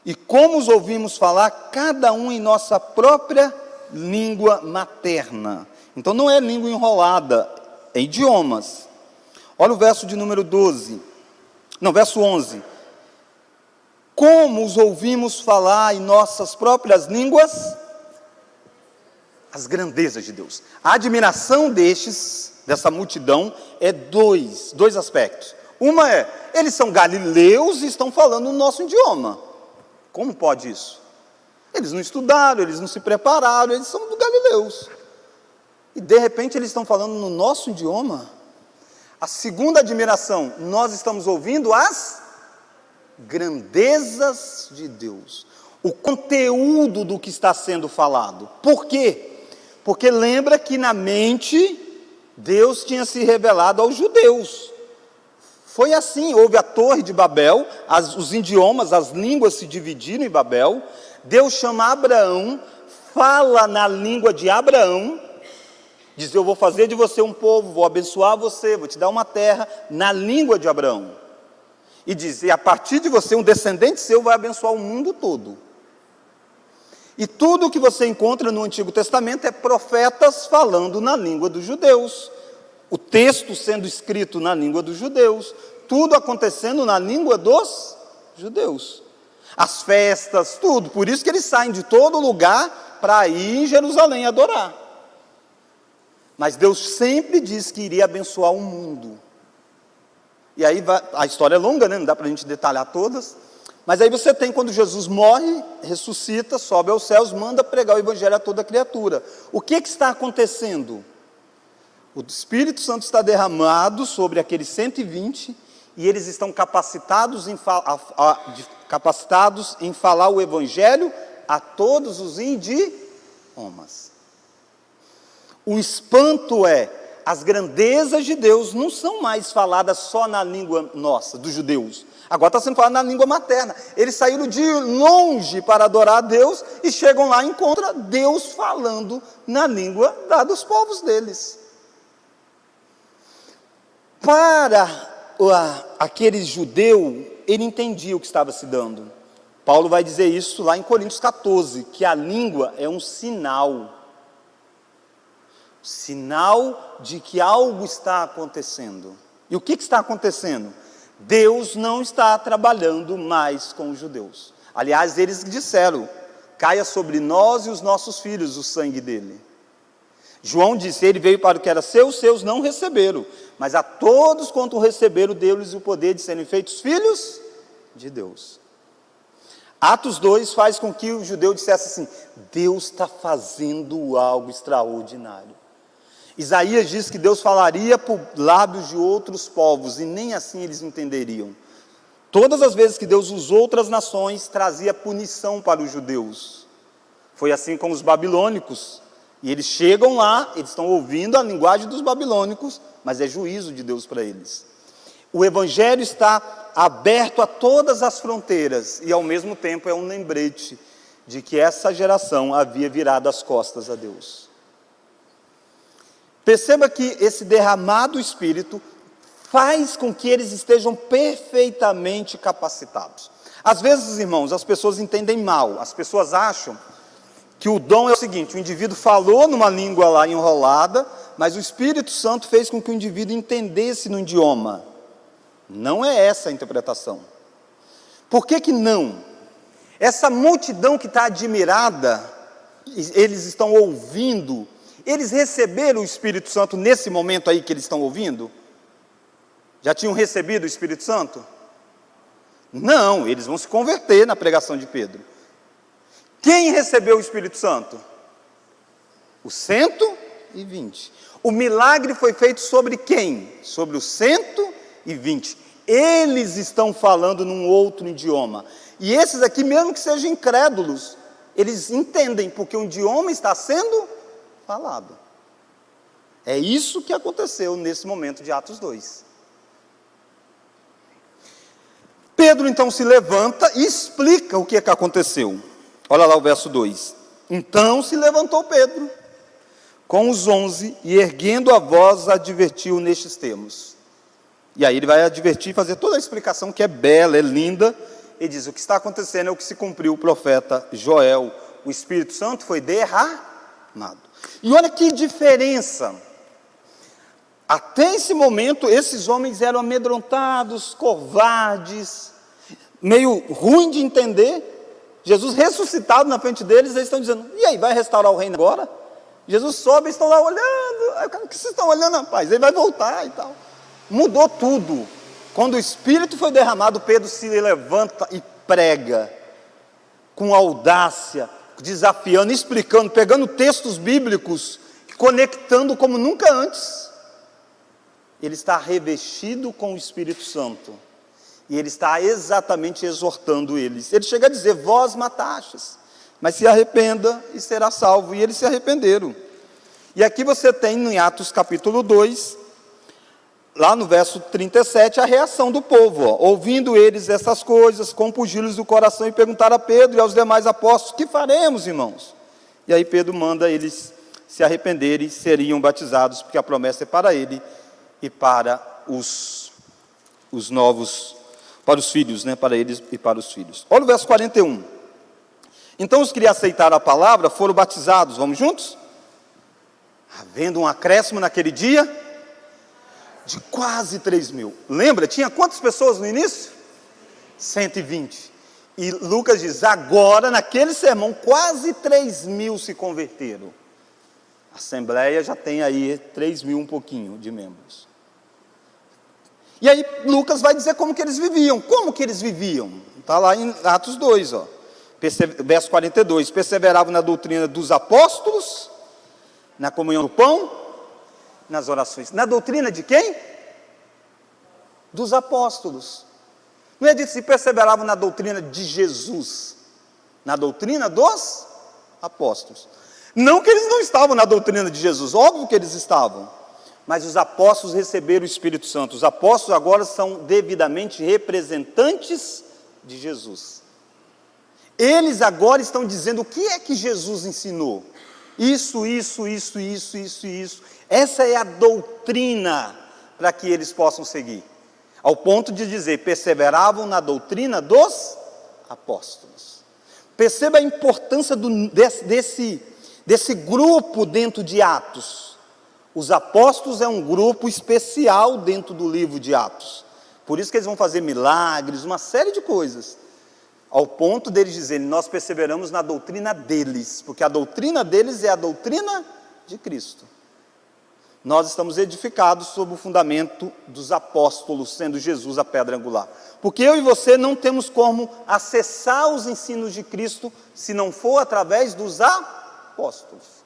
S1: E como os ouvimos falar, cada um em nossa própria língua materna. Então não é língua enrolada, é idiomas. Olha o verso de número 12. Não, verso 11. Como os ouvimos falar em nossas próprias línguas? As grandezas de Deus. A admiração dessa multidão é dois aspectos. Uma é, eles são galileus e estão falando o nosso idioma. Como pode isso? Eles não estudaram, eles não se prepararam, eles são galileus. E de repente eles estão falando no nosso idioma. A segunda admiração, nós estamos ouvindo as grandezas de Deus. O conteúdo do que está sendo falado. Por quê? Porque lembra que na mente Deus tinha se revelado aos judeus. Foi assim, houve a Torre de Babel, os idiomas, as línguas se dividiram em Babel. Deus chama Abraão, fala na língua de Abraão, diz, eu vou fazer de você um povo, vou abençoar você, vou te dar uma terra, na língua de Abraão. E diz, e a partir de você, um descendente seu vai abençoar o mundo todo. E tudo o que você encontra no Antigo Testamento é profetas falando na língua dos judeus. O texto sendo escrito na língua dos judeus. Tudo acontecendo na língua dos judeus. As festas, tudo. Por isso que eles saem de todo lugar para ir em Jerusalém adorar. Mas Deus sempre disse que iria abençoar o mundo. E aí a história é longa, né? Não dá para a gente detalhar todas. Mas aí você tem quando Jesus morre, ressuscita, sobe aos céus, manda pregar o evangelho a toda criatura. O que está acontecendo? O Espírito Santo está derramado sobre aqueles 120 e eles estão capacitados em falar o evangelho a todos os idiomas. O espanto é, as grandezas de Deus não são mais faladas só na língua nossa, dos judeus. Agora está sendo falado na língua materna. Eles saíram de longe para adorar a Deus e chegam lá e encontram Deus falando na língua dos povos deles. Para aquele judeu, ele entendia o que estava se dando. Paulo vai dizer isso lá em Coríntios 14, que a língua é um sinal de que algo está acontecendo. E o que está acontecendo? Deus não está trabalhando mais com os judeus. Aliás, eles disseram, caia sobre nós e os nossos filhos o sangue dele. João disse, ele veio para o que era seu, os seus não receberam, mas a todos quanto receberam, deu-lhes o poder de serem feitos filhos de Deus. Atos 2 faz com que o judeu dissesse assim, Deus está fazendo algo extraordinário. Isaías diz que Deus falaria por lábios de outros povos, e nem assim eles entenderiam. Todas as vezes que Deus usou outras nações, trazia punição para os judeus. Foi assim com os babilônicos. E eles chegam lá, eles estão ouvindo a linguagem dos babilônicos, mas é juízo de Deus para eles. O evangelho está aberto a todas as fronteiras, e ao mesmo tempo é um lembrete de que essa geração havia virado as costas a Deus. Perceba que esse derramado Espírito faz com que eles estejam perfeitamente capacitados. Às vezes, irmãos, as pessoas entendem mal. As pessoas acham que o dom é o seguinte, o indivíduo falou numa língua lá enrolada, mas o Espírito Santo fez com que o indivíduo entendesse no idioma. Não é essa a interpretação. Por que não? Essa multidão que está admirada, eles estão ouvindo. Eles receberam o Espírito Santo nesse momento aí que eles estão ouvindo? Já tinham recebido o Espírito Santo? Não, eles vão se converter na pregação de Pedro. Quem recebeu o Espírito Santo? Os 120. O milagre foi feito sobre quem? Sobre os 120. Eles estão falando num outro idioma. E esses aqui, mesmo que sejam incrédulos, eles entendem, porque o idioma está sendo falado. É isso que aconteceu nesse momento de Atos 2. Pedro então se levanta e explica o que aconteceu. Olha lá o verso 2. Então se levantou Pedro com os 11 e erguendo a voz advertiu nestes termos. E aí ele vai advertir e fazer toda a explicação que é bela, é linda. Ele diz, o que está acontecendo é o que se cumpriu o profeta Joel. O Espírito Santo foi derramado. E olha que diferença. Até esse momento, esses homens eram amedrontados, covardes, meio ruim de entender. Jesus ressuscitado na frente deles, eles estão dizendo, e aí, vai restaurar o reino agora? Jesus sobe, eles estão lá olhando. O que vocês estão olhando, rapaz? Ele vai voltar e tal. Mudou tudo. Quando o Espírito foi derramado, Pedro se levanta e prega com audácia, desafiando, explicando, pegando textos bíblicos, conectando como nunca antes. Ele está revestido com o Espírito Santo. E ele está exatamente exortando eles. Ele chega a dizer, vós matastes, mas se arrependa e será salvo. E eles se arrependeram. E aqui você tem em Atos capítulo 2, lá no verso 37, a reação do povo. Ouvindo eles essas coisas, compungiram-lhes o coração e perguntaram a Pedro e aos demais apóstolos, que faremos, irmãos? E aí Pedro manda eles se arrependerem e seriam batizados, porque a promessa é para ele e para os novos, para os filhos, né? Para eles e para os filhos. Olha o verso 41. Então os que aceitaram a palavra foram batizados, vamos juntos? Havendo um acréscimo naquele dia de quase 3.000. Lembra, tinha quantas pessoas no início? 120. E Lucas diz, agora naquele sermão quase 3.000 se converteram. A Assembleia já tem aí 3.000 um pouquinho de membros. E aí Lucas vai dizer como que eles viviam. Como que eles viviam? Está lá em Atos 2, ó. Verso 42. Perseveravam na doutrina dos apóstolos, na comunhão do pão, nas orações. Na doutrina de quem? Dos apóstolos. Não é de se perseveravam na doutrina de Jesus, na doutrina dos apóstolos. Não que eles não estavam na doutrina de Jesus, óbvio que eles estavam, mas os apóstolos receberam o Espírito Santo. Os apóstolos agora são devidamente representantes de Jesus. Eles agora estão dizendo o que é que Jesus ensinou. Isso. Essa é a doutrina para que eles possam seguir. Ao ponto de dizer, perseveravam na doutrina dos apóstolos. Perceba a importância desse grupo dentro de Atos. Os apóstolos é um grupo especial dentro do livro de Atos. Por isso que eles vão fazer milagres, uma série de coisas. Ao ponto deles dizerem, nós perseveramos na doutrina deles, porque a doutrina deles é a doutrina de Cristo. Nós estamos edificados sobre o fundamento dos apóstolos, sendo Jesus a pedra angular. Porque eu e você não temos como acessar os ensinos de Cristo, se não for através dos apóstolos.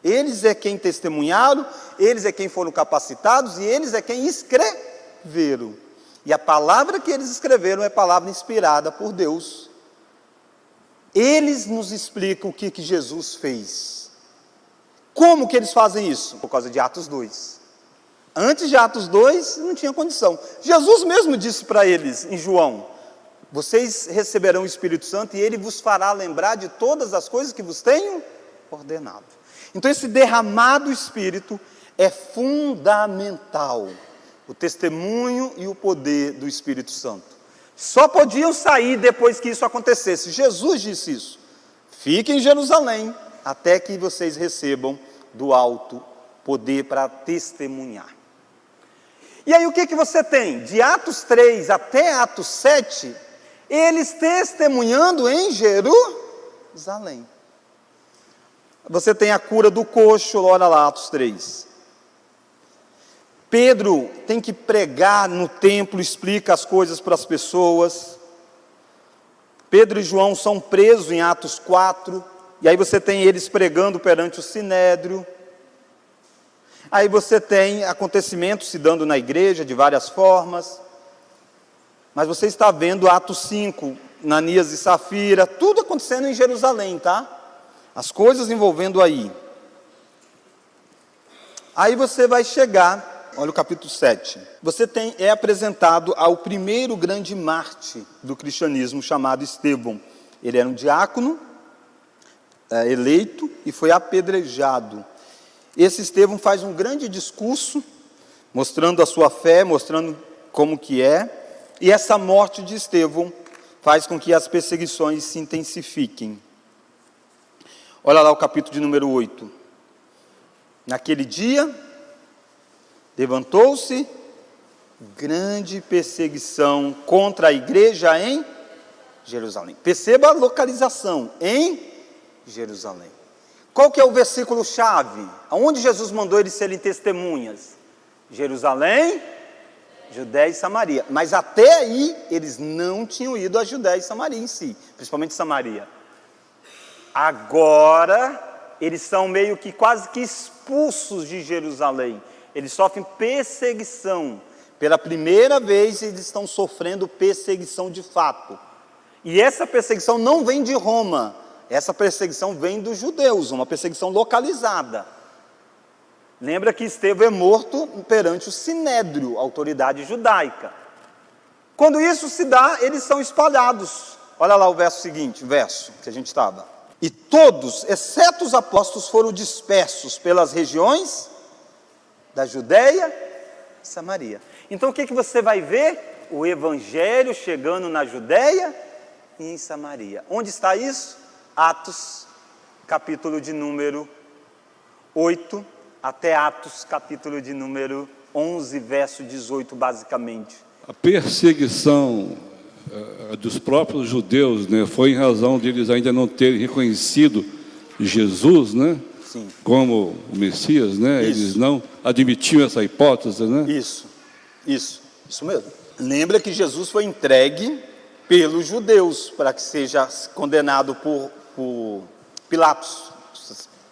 S1: Eles é quem testemunharam, eles é quem foram capacitados, e eles é quem escreveram. E a palavra que eles escreveram é palavra inspirada por Deus. Eles nos explicam o que Jesus fez. Como que eles fazem isso? Por causa de Atos 2. Antes de Atos 2, não tinha condição. Jesus mesmo disse para eles, em João, vocês receberão o Espírito Santo e ele vos fará lembrar de todas as coisas que vos tenho ordenado. Então esse derramado Espírito é fundamental. O testemunho e o poder do Espírito Santo. Só podiam sair depois que isso acontecesse. Jesus disse isso. Fiquem em Jerusalém, até que vocês recebam do alto poder para testemunhar. E aí o que você tem? De Atos 3 até Atos 7, eles testemunhando em Jerusalém. Você tem a cura do coxo, olha lá, Atos 3. Pedro tem que pregar no templo, explica as coisas para as pessoas. Pedro e João são presos em Atos 4, e aí você tem eles pregando perante o Sinédrio. Aí você tem acontecimentos se dando na igreja de várias formas. Mas você está vendo Atos 5, Ananias e Safira, tudo acontecendo em Jerusalém, tá? As coisas envolvendo aí. Aí você vai chegar, olha o capítulo 7. Você é apresentado ao primeiro grande mártir do cristianismo, chamado Estevão. Ele era um diácono, eleito, e foi apedrejado. Esse Estevão faz um grande discurso, mostrando a sua fé, mostrando como que é. E essa morte de Estevão faz com que as perseguições se intensifiquem. Olha lá o capítulo de número 8. Naquele dia, levantou-se grande perseguição contra a igreja em Jerusalém. Perceba a localização, em Jerusalém. Qual que é o versículo-chave? Aonde Jesus mandou eles serem testemunhas? Jerusalém, Judéia e Samaria. Mas até aí, eles não tinham ido a Judéia e Samaria em si, principalmente Samaria. Agora, eles são meio que quase que expulsos de Jerusalém. Eles sofrem perseguição. Pela primeira vez, eles estão sofrendo perseguição de fato. E essa perseguição não vem de Roma. Essa perseguição vem dos judeus, uma perseguição localizada. Lembra que Estevão é morto perante o Sinédrio, a autoridade judaica. Quando isso se dá, eles são espalhados. Olha lá o verso seguinte, o verso que a gente estava. E todos, exceto os apóstolos, foram dispersos pelas regiões da Judéia e Samaria. Então o que você vai ver? O evangelho chegando na Judéia e em Samaria. Onde está isso? Atos, capítulo de número 8, até Atos, capítulo de número 11, verso 18, basicamente.
S2: A perseguição dos próprios judeus, né, foi em razão de eles ainda não terem reconhecido Jesus, né,
S1: Sim.
S2: como o Messias, né? Eles não admitiam essa hipótese, né?
S1: Isso. Isso mesmo. Lembra que Jesus foi entregue pelos judeus para que seja condenado por Pilatos,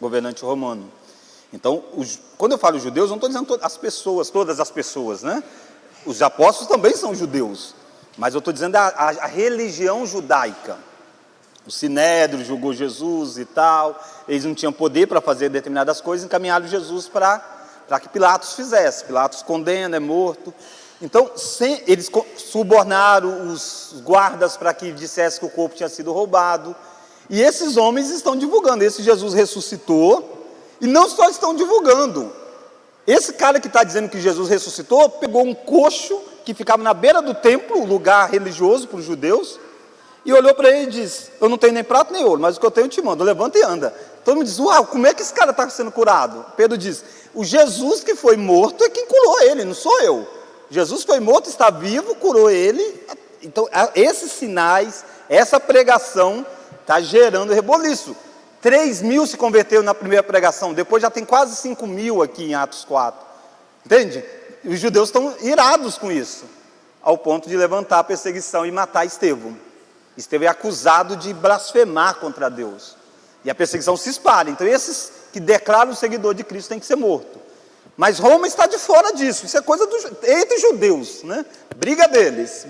S1: governante romano. Então, quando eu falo judeus, não estou dizendo as pessoas, todas as pessoas, né? Os apóstolos também são judeus, mas eu estou dizendo a religião judaica. O Sinédrio julgou Jesus e tal, eles não tinham poder para fazer determinadas coisas, encaminharam Jesus para que Pilatos fizesse. Pilatos condena, é morto. Então, eles subornaram os guardas para que dissesse que o corpo tinha sido roubado. E esses homens estão divulgando, esse Jesus ressuscitou, e não só estão divulgando. Esse cara que está dizendo que Jesus ressuscitou, pegou um coxo que ficava na beira do templo, lugar religioso para os judeus, e olhou para ele e disse: eu não tenho nem prata nem ouro, mas o que eu tenho eu te mando, levanta e anda. Todo mundo diz: uau, como é que esse cara está sendo curado? Pedro diz: o Jesus que foi morto é quem curou ele, não sou eu. Jesus foi morto, está vivo, curou ele. Então, esses sinais, essa pregação está gerando reboliço. 3.000 se converteram na primeira pregação, depois já tem quase 5.000 aqui em Atos 4. Entende? Os judeus estão irados com isso, ao ponto de levantar a perseguição e matar Estevão. Estevão é acusado de blasfemar contra Deus. E a perseguição se espalha. Então esses que declaram o seguidor de Cristo têm que ser morto. Mas Roma está de fora disso. Isso é coisa entre judeus, né? Briga deles,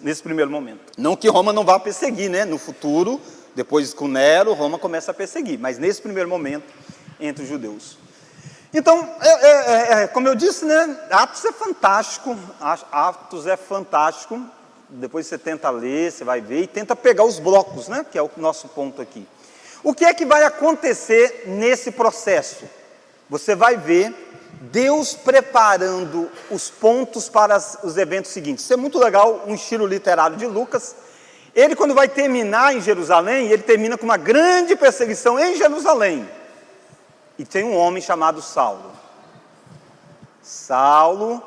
S1: nesse primeiro momento. Não que Roma não vá perseguir, né? No futuro, depois com Nero, Roma começa a perseguir. Mas nesse primeiro momento, entre os judeus. Então, como eu disse, né? Atos é fantástico. Atos é fantástico. Depois você tenta ler, você vai ver e tenta pegar os blocos, né? Que é o nosso ponto aqui. O que é que vai acontecer nesse processo? Você vai ver Deus preparando os pontos para os eventos seguintes. Isso é muito legal, um estilo literário de Lucas. Ele, quando vai terminar em Jerusalém, ele termina com uma grande perseguição em Jerusalém. E tem um homem chamado Saulo. Saulo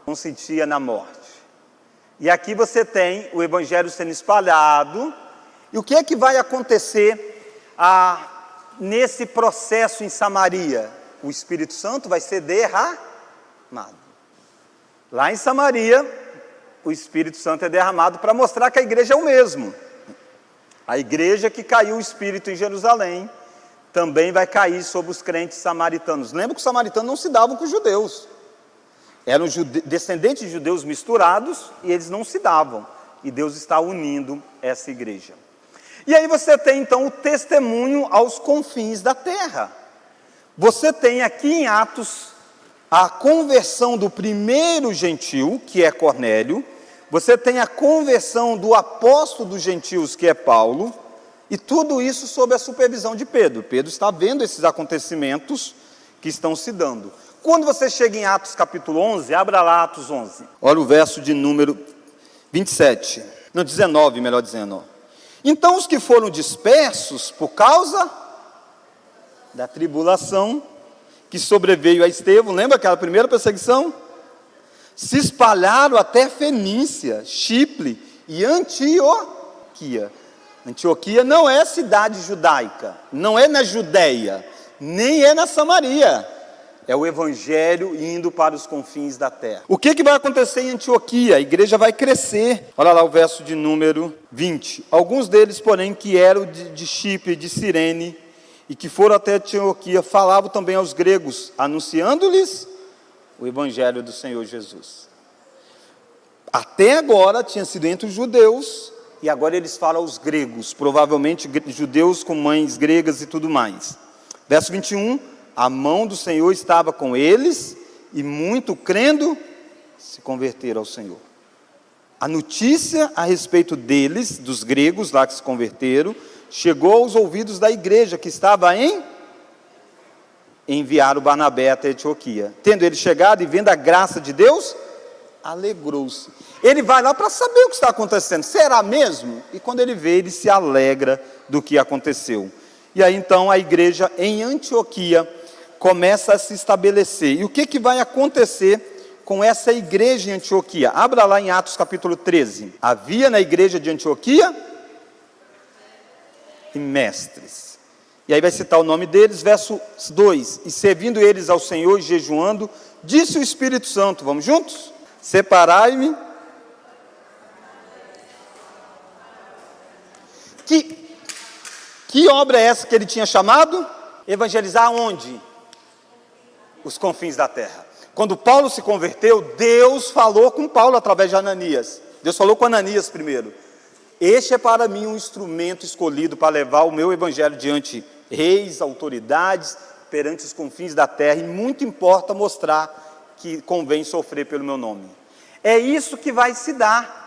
S1: consentia na morte. E aqui você tem o evangelho sendo espalhado. E o que é que vai acontecer nesse processo em Samaria? O Espírito Santo vai ser derramado. Lá em Samaria, o Espírito Santo é derramado para mostrar que a igreja é o mesmo. A igreja que caiu o Espírito em Jerusalém também vai cair sobre os crentes samaritanos. Lembra que os samaritanos não se davam com os judeus. Eram descendentes de judeus misturados e eles não se davam. E Deus está unindo essa igreja. E aí você tem então o testemunho aos confins da terra. Você tem aqui em Atos a conversão do primeiro gentil, que é Cornélio. Você tem a conversão do apóstolo dos gentios, que é Paulo. E tudo isso sob a supervisão de Pedro. Pedro está vendo esses acontecimentos que estão se dando. Quando você chega em Atos capítulo 11, abra lá Atos 11. Olha o verso de número 27. Não, 19, melhor dizendo. Então os que foram dispersos por causa da tribulação que sobreveio a Estevão, lembra aquela primeira perseguição? Se espalharam até Fenícia, Chipre e Antioquia. Antioquia não é cidade judaica, não é na Judéia, nem é na Samaria. É o evangelho indo para os confins da terra. O que vai acontecer em Antioquia? A igreja vai crescer. Olha lá o verso de número 20. Alguns deles, porém, que eram de Chipre, de Cirene, e que foram até Antioquia, falavam também aos gregos, anunciando-lhes o evangelho do Senhor Jesus. Até agora tinha sido entre os judeus, e agora eles falam aos gregos, provavelmente judeus com mães gregas e tudo mais. Verso 21, a mão do Senhor estava com eles, e muito crendo, se converteram ao Senhor. A notícia a respeito deles, dos gregos lá que se converteram, chegou aos ouvidos da igreja que estava enviar o Barnabé até Antioquia. Tendo ele chegado e vendo a graça de Deus, alegrou-se. Ele vai lá para saber o que está acontecendo. Será mesmo? E quando ele vê, ele se alegra do que aconteceu. E aí então a igreja em Antioquia começa a se estabelecer. E o que vai acontecer com essa igreja em Antioquia? Abra lá em Atos capítulo 13. Havia na igreja de Antioquia e mestres. E aí vai citar o nome deles, verso 2. E servindo eles ao Senhor e jejuando, disse o Espírito Santo, vamos juntos? Separai-me. Que obra é essa que ele tinha chamado? Evangelizar onde? Os confins da terra. Quando Paulo se converteu, Deus falou com Paulo através de Ananias. Deus falou com Ananias primeiro. Este é para mim um instrumento escolhido para levar o meu evangelho diante reis, autoridades, perante os confins da terra, e muito importa mostrar que convém sofrer pelo meu nome. É isso que vai se dar.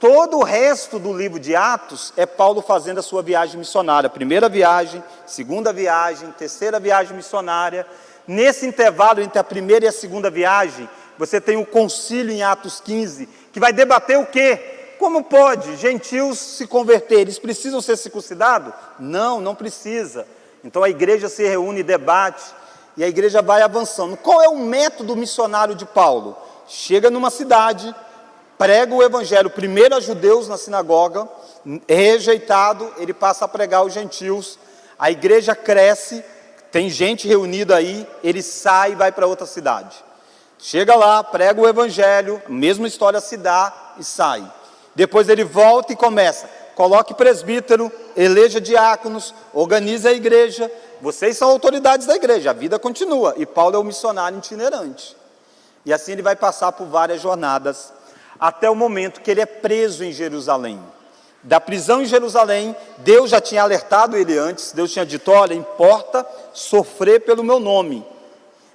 S1: Todo o resto do livro de Atos é Paulo fazendo a sua viagem missionária. Primeira viagem, segunda viagem, terceira viagem missionária. Nesse intervalo entre a primeira e a segunda viagem, você tem o concílio em Atos 15, que vai debater o quê? Como pode gentios se converter? Eles precisam ser circuncidados? Não, não precisa. Então a igreja se reúne e debate, e a igreja vai avançando. Qual é o método missionário de Paulo? Chega numa cidade, prega o evangelho primeiro a judeus na sinagoga, rejeitado, ele passa a pregar aos gentios, a igreja cresce, tem gente reunida aí, ele sai e vai para outra cidade. Chega lá, prega o evangelho, a mesma história se dá e sai. Depois ele volta e começa, coloque presbítero, eleja diáconos, organize a igreja, vocês são autoridades da igreja, a vida continua, e Paulo é o missionário itinerante. E assim ele vai passar por várias jornadas, até o momento que ele é preso em Jerusalém. Da prisão em Jerusalém, Deus já tinha alertado ele antes, Deus tinha dito, olha, importa sofrer pelo meu nome.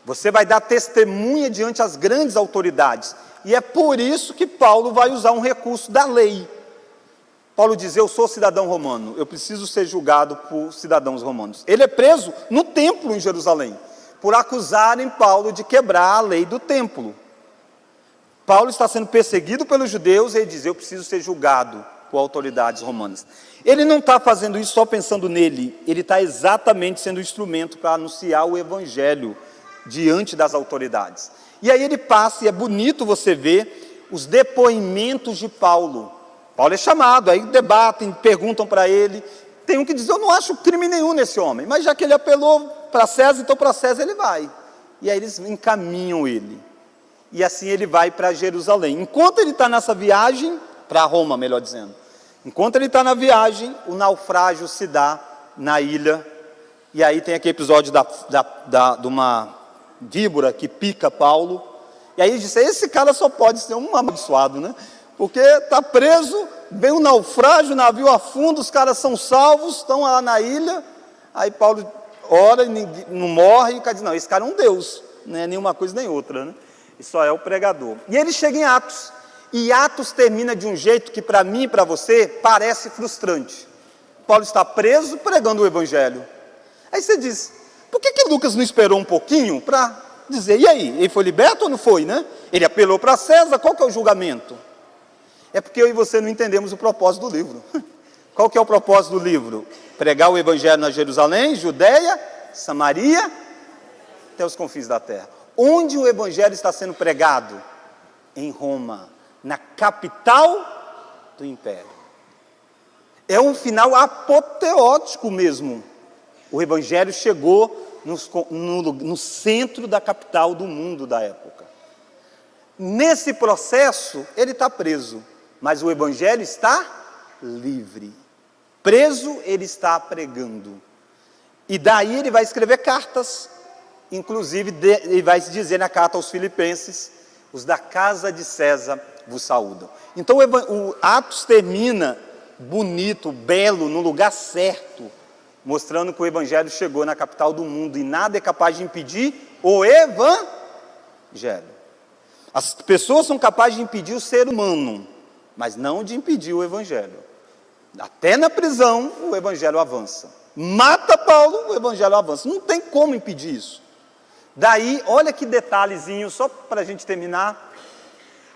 S1: Você vai dar testemunha diante as grandes autoridades. E é por isso que Paulo vai usar um recurso da lei. Paulo diz, eu sou cidadão romano, eu preciso ser julgado por cidadãos romanos. Ele é preso no templo em Jerusalém, por acusarem Paulo de quebrar a lei do templo. Paulo está sendo perseguido pelos judeus e ele diz, eu preciso ser julgado por autoridades romanas. Ele não está fazendo isso só pensando nele, ele está exatamente sendo um instrumento para anunciar o evangelho diante das autoridades. E aí ele passa, e é bonito você ver os depoimentos de Paulo. Paulo é chamado, aí debatem, perguntam para ele, tem um que diz, eu não acho crime nenhum nesse homem, mas já que ele apelou para César, então para César ele vai. E aí eles encaminham ele. E assim ele vai para Jerusalém. Enquanto ele está nessa viagem, para Roma, melhor dizendo. Enquanto ele está na viagem, o naufrágio se dá na ilha. E aí tem aquele episódio de uma víbora que pica Paulo. E aí ele diz, esse cara só pode ser um amaldiçoado, né? Porque está preso, vem um naufrágio, o navio afunda, os caras são salvos, estão lá na ilha. Aí Paulo ora e não morre. E o cara diz, não, esse cara é um Deus. Não é nenhuma coisa nem outra, né? E só é o pregador. E ele chega em Atos. E Atos termina de um jeito que para mim e para você parece frustrante. Paulo está preso pregando o evangelho. Aí você diz, por que Lucas não esperou um pouquinho para dizer, e aí, ele foi liberto ou não foi, né? Ele apelou para César, qual que é o julgamento? É porque eu e você não entendemos o propósito do livro. Qual que é o propósito do livro? Pregar o evangelho na Jerusalém, Judeia, Samaria, até os confins da terra. Onde o evangelho está sendo pregado? Em Roma, na capital do império. É um final apoteótico mesmo. O evangelho chegou no centro da capital do mundo da época. Nesse processo, ele está preso, mas o evangelho está livre. Preso, ele está pregando. E daí ele vai escrever cartas. Inclusive, ele vai dizer na carta aos Filipenses, os da casa de César vos saúdam. Então, o Atos termina bonito, belo, no lugar certo, mostrando que o evangelho chegou na capital do mundo e nada é capaz de impedir o evangelho. As pessoas são capazes de impedir o ser humano, mas não de impedir o evangelho. Até na prisão, o evangelho avança. Mata Paulo, o evangelho avança. Não tem como impedir isso. Daí, olha que detalhezinho, só para a gente terminar,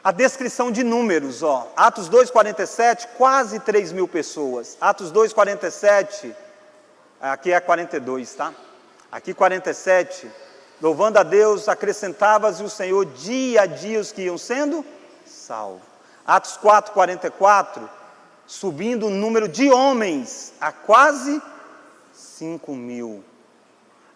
S1: a descrição de números, ó. Atos 2,47, quase 3.000 pessoas. Atos 2,47, aqui é 42, tá? Aqui 47, louvando a Deus, acrescentava-se o Senhor dia a dia os que iam sendo salvos. Atos 4,44, subindo o número de homens a quase 5.000.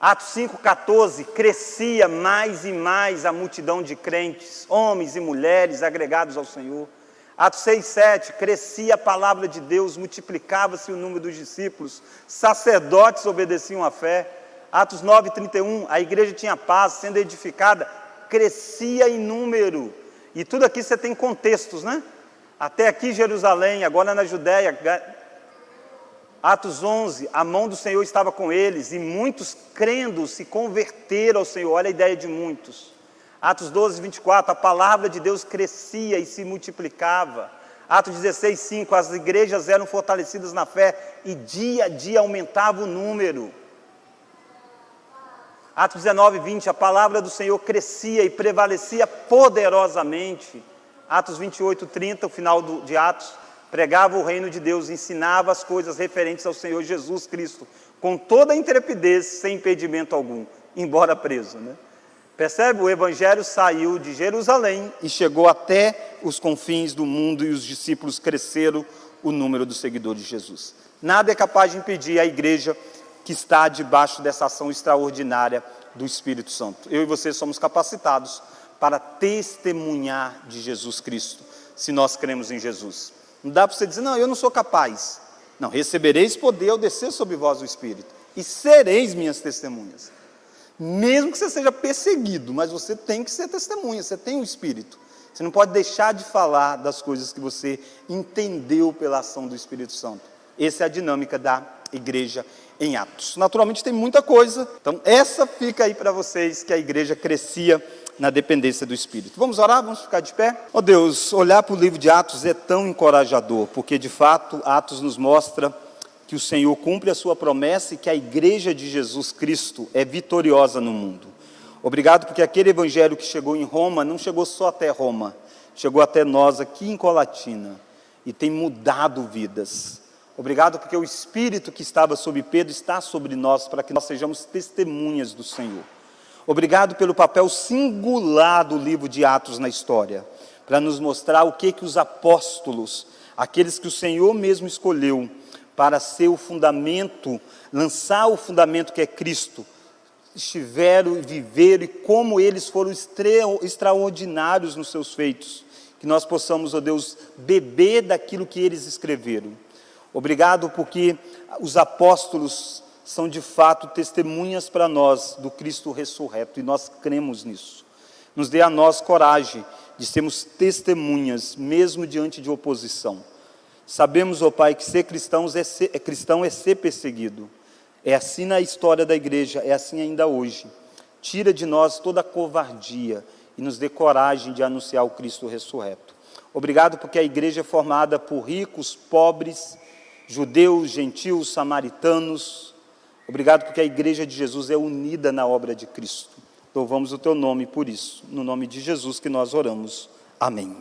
S1: Atos 5,14, crescia mais e mais a multidão de crentes, homens e mulheres agregados ao Senhor. Atos 6,7, crescia a palavra de Deus, multiplicava-se o número dos discípulos, sacerdotes obedeciam à fé. Atos 9,31, a igreja tinha paz, sendo edificada, crescia em número. E tudo aqui você tem contextos, né? Até aqui Jerusalém, agora na Judéia. Atos 11, a mão do Senhor estava com eles, e muitos crendo se converteram ao Senhor. Olha a ideia de muitos. Atos 12, 24, a palavra de Deus crescia e se multiplicava. Atos 16, 5, as igrejas eram fortalecidas na fé, e dia a dia aumentava o número. Atos 19, 20, a palavra do Senhor crescia e prevalecia poderosamente. Atos 28, 30, o final de Atos, pregava o reino de Deus, ensinava as coisas referentes ao Senhor Jesus Cristo, com toda a intrepidez, sem impedimento algum, embora preso, né? Percebe? O evangelho saiu de Jerusalém e chegou até os confins do mundo, e os discípulos cresceram o número dos seguidores de Jesus. Nada é capaz de impedir a igreja que está debaixo dessa ação extraordinária do Espírito Santo. Eu e você somos capacitados para testemunhar de Jesus Cristo, se nós cremos em Jesus. Não dá para você dizer, não, eu não sou capaz. Não, recebereis poder ao descer sobre vós o Espírito, e sereis minhas testemunhas. Mesmo que você seja perseguido, mas você tem que ser testemunha, você tem o Espírito. Você não pode deixar de falar das coisas que você entendeu pela ação do Espírito Santo. Essa é a dinâmica da igreja em Atos. Naturalmente tem muita coisa, então essa fica aí para vocês, que a igreja crescia na dependência do Espírito. Vamos orar? Vamos ficar de pé? Ó Deus, olhar para o livro de Atos é tão encorajador, porque de fato Atos nos mostra que o Senhor cumpre a sua promessa e que a igreja de Jesus Cristo é vitoriosa no mundo. Obrigado porque aquele evangelho que chegou em Roma não chegou só até Roma, chegou até nós aqui em Colatina e tem mudado vidas. Obrigado porque o Espírito que estava sobre Pedro está sobre nós, para que nós sejamos testemunhas do Senhor. Obrigado pelo papel singular do livro de Atos na história, para nos mostrar o que os apóstolos, aqueles que o Senhor mesmo escolheu para ser o fundamento, lançar o fundamento que é Cristo, estiveram e viveram, e como eles foram extraordinários nos seus feitos, que nós possamos, ó Deus, beber daquilo que eles escreveram. Obrigado porque os apóstolos são de fato testemunhas para nós do Cristo ressurreto, e nós cremos nisso. Nos dê a nós coragem de sermos testemunhas, mesmo diante de oposição. Sabemos, ó Pai, que ser cristão é ser perseguido. É assim na história da igreja, é assim ainda hoje. Tira de nós toda a covardia e nos dê coragem de anunciar o Cristo ressurreto. Obrigado porque a igreja é formada por ricos, pobres, judeus, gentios, samaritanos. Obrigado porque a igreja de Jesus é unida na obra de Cristo. Louvamos o teu nome por isso. No nome de Jesus que nós oramos. Amém.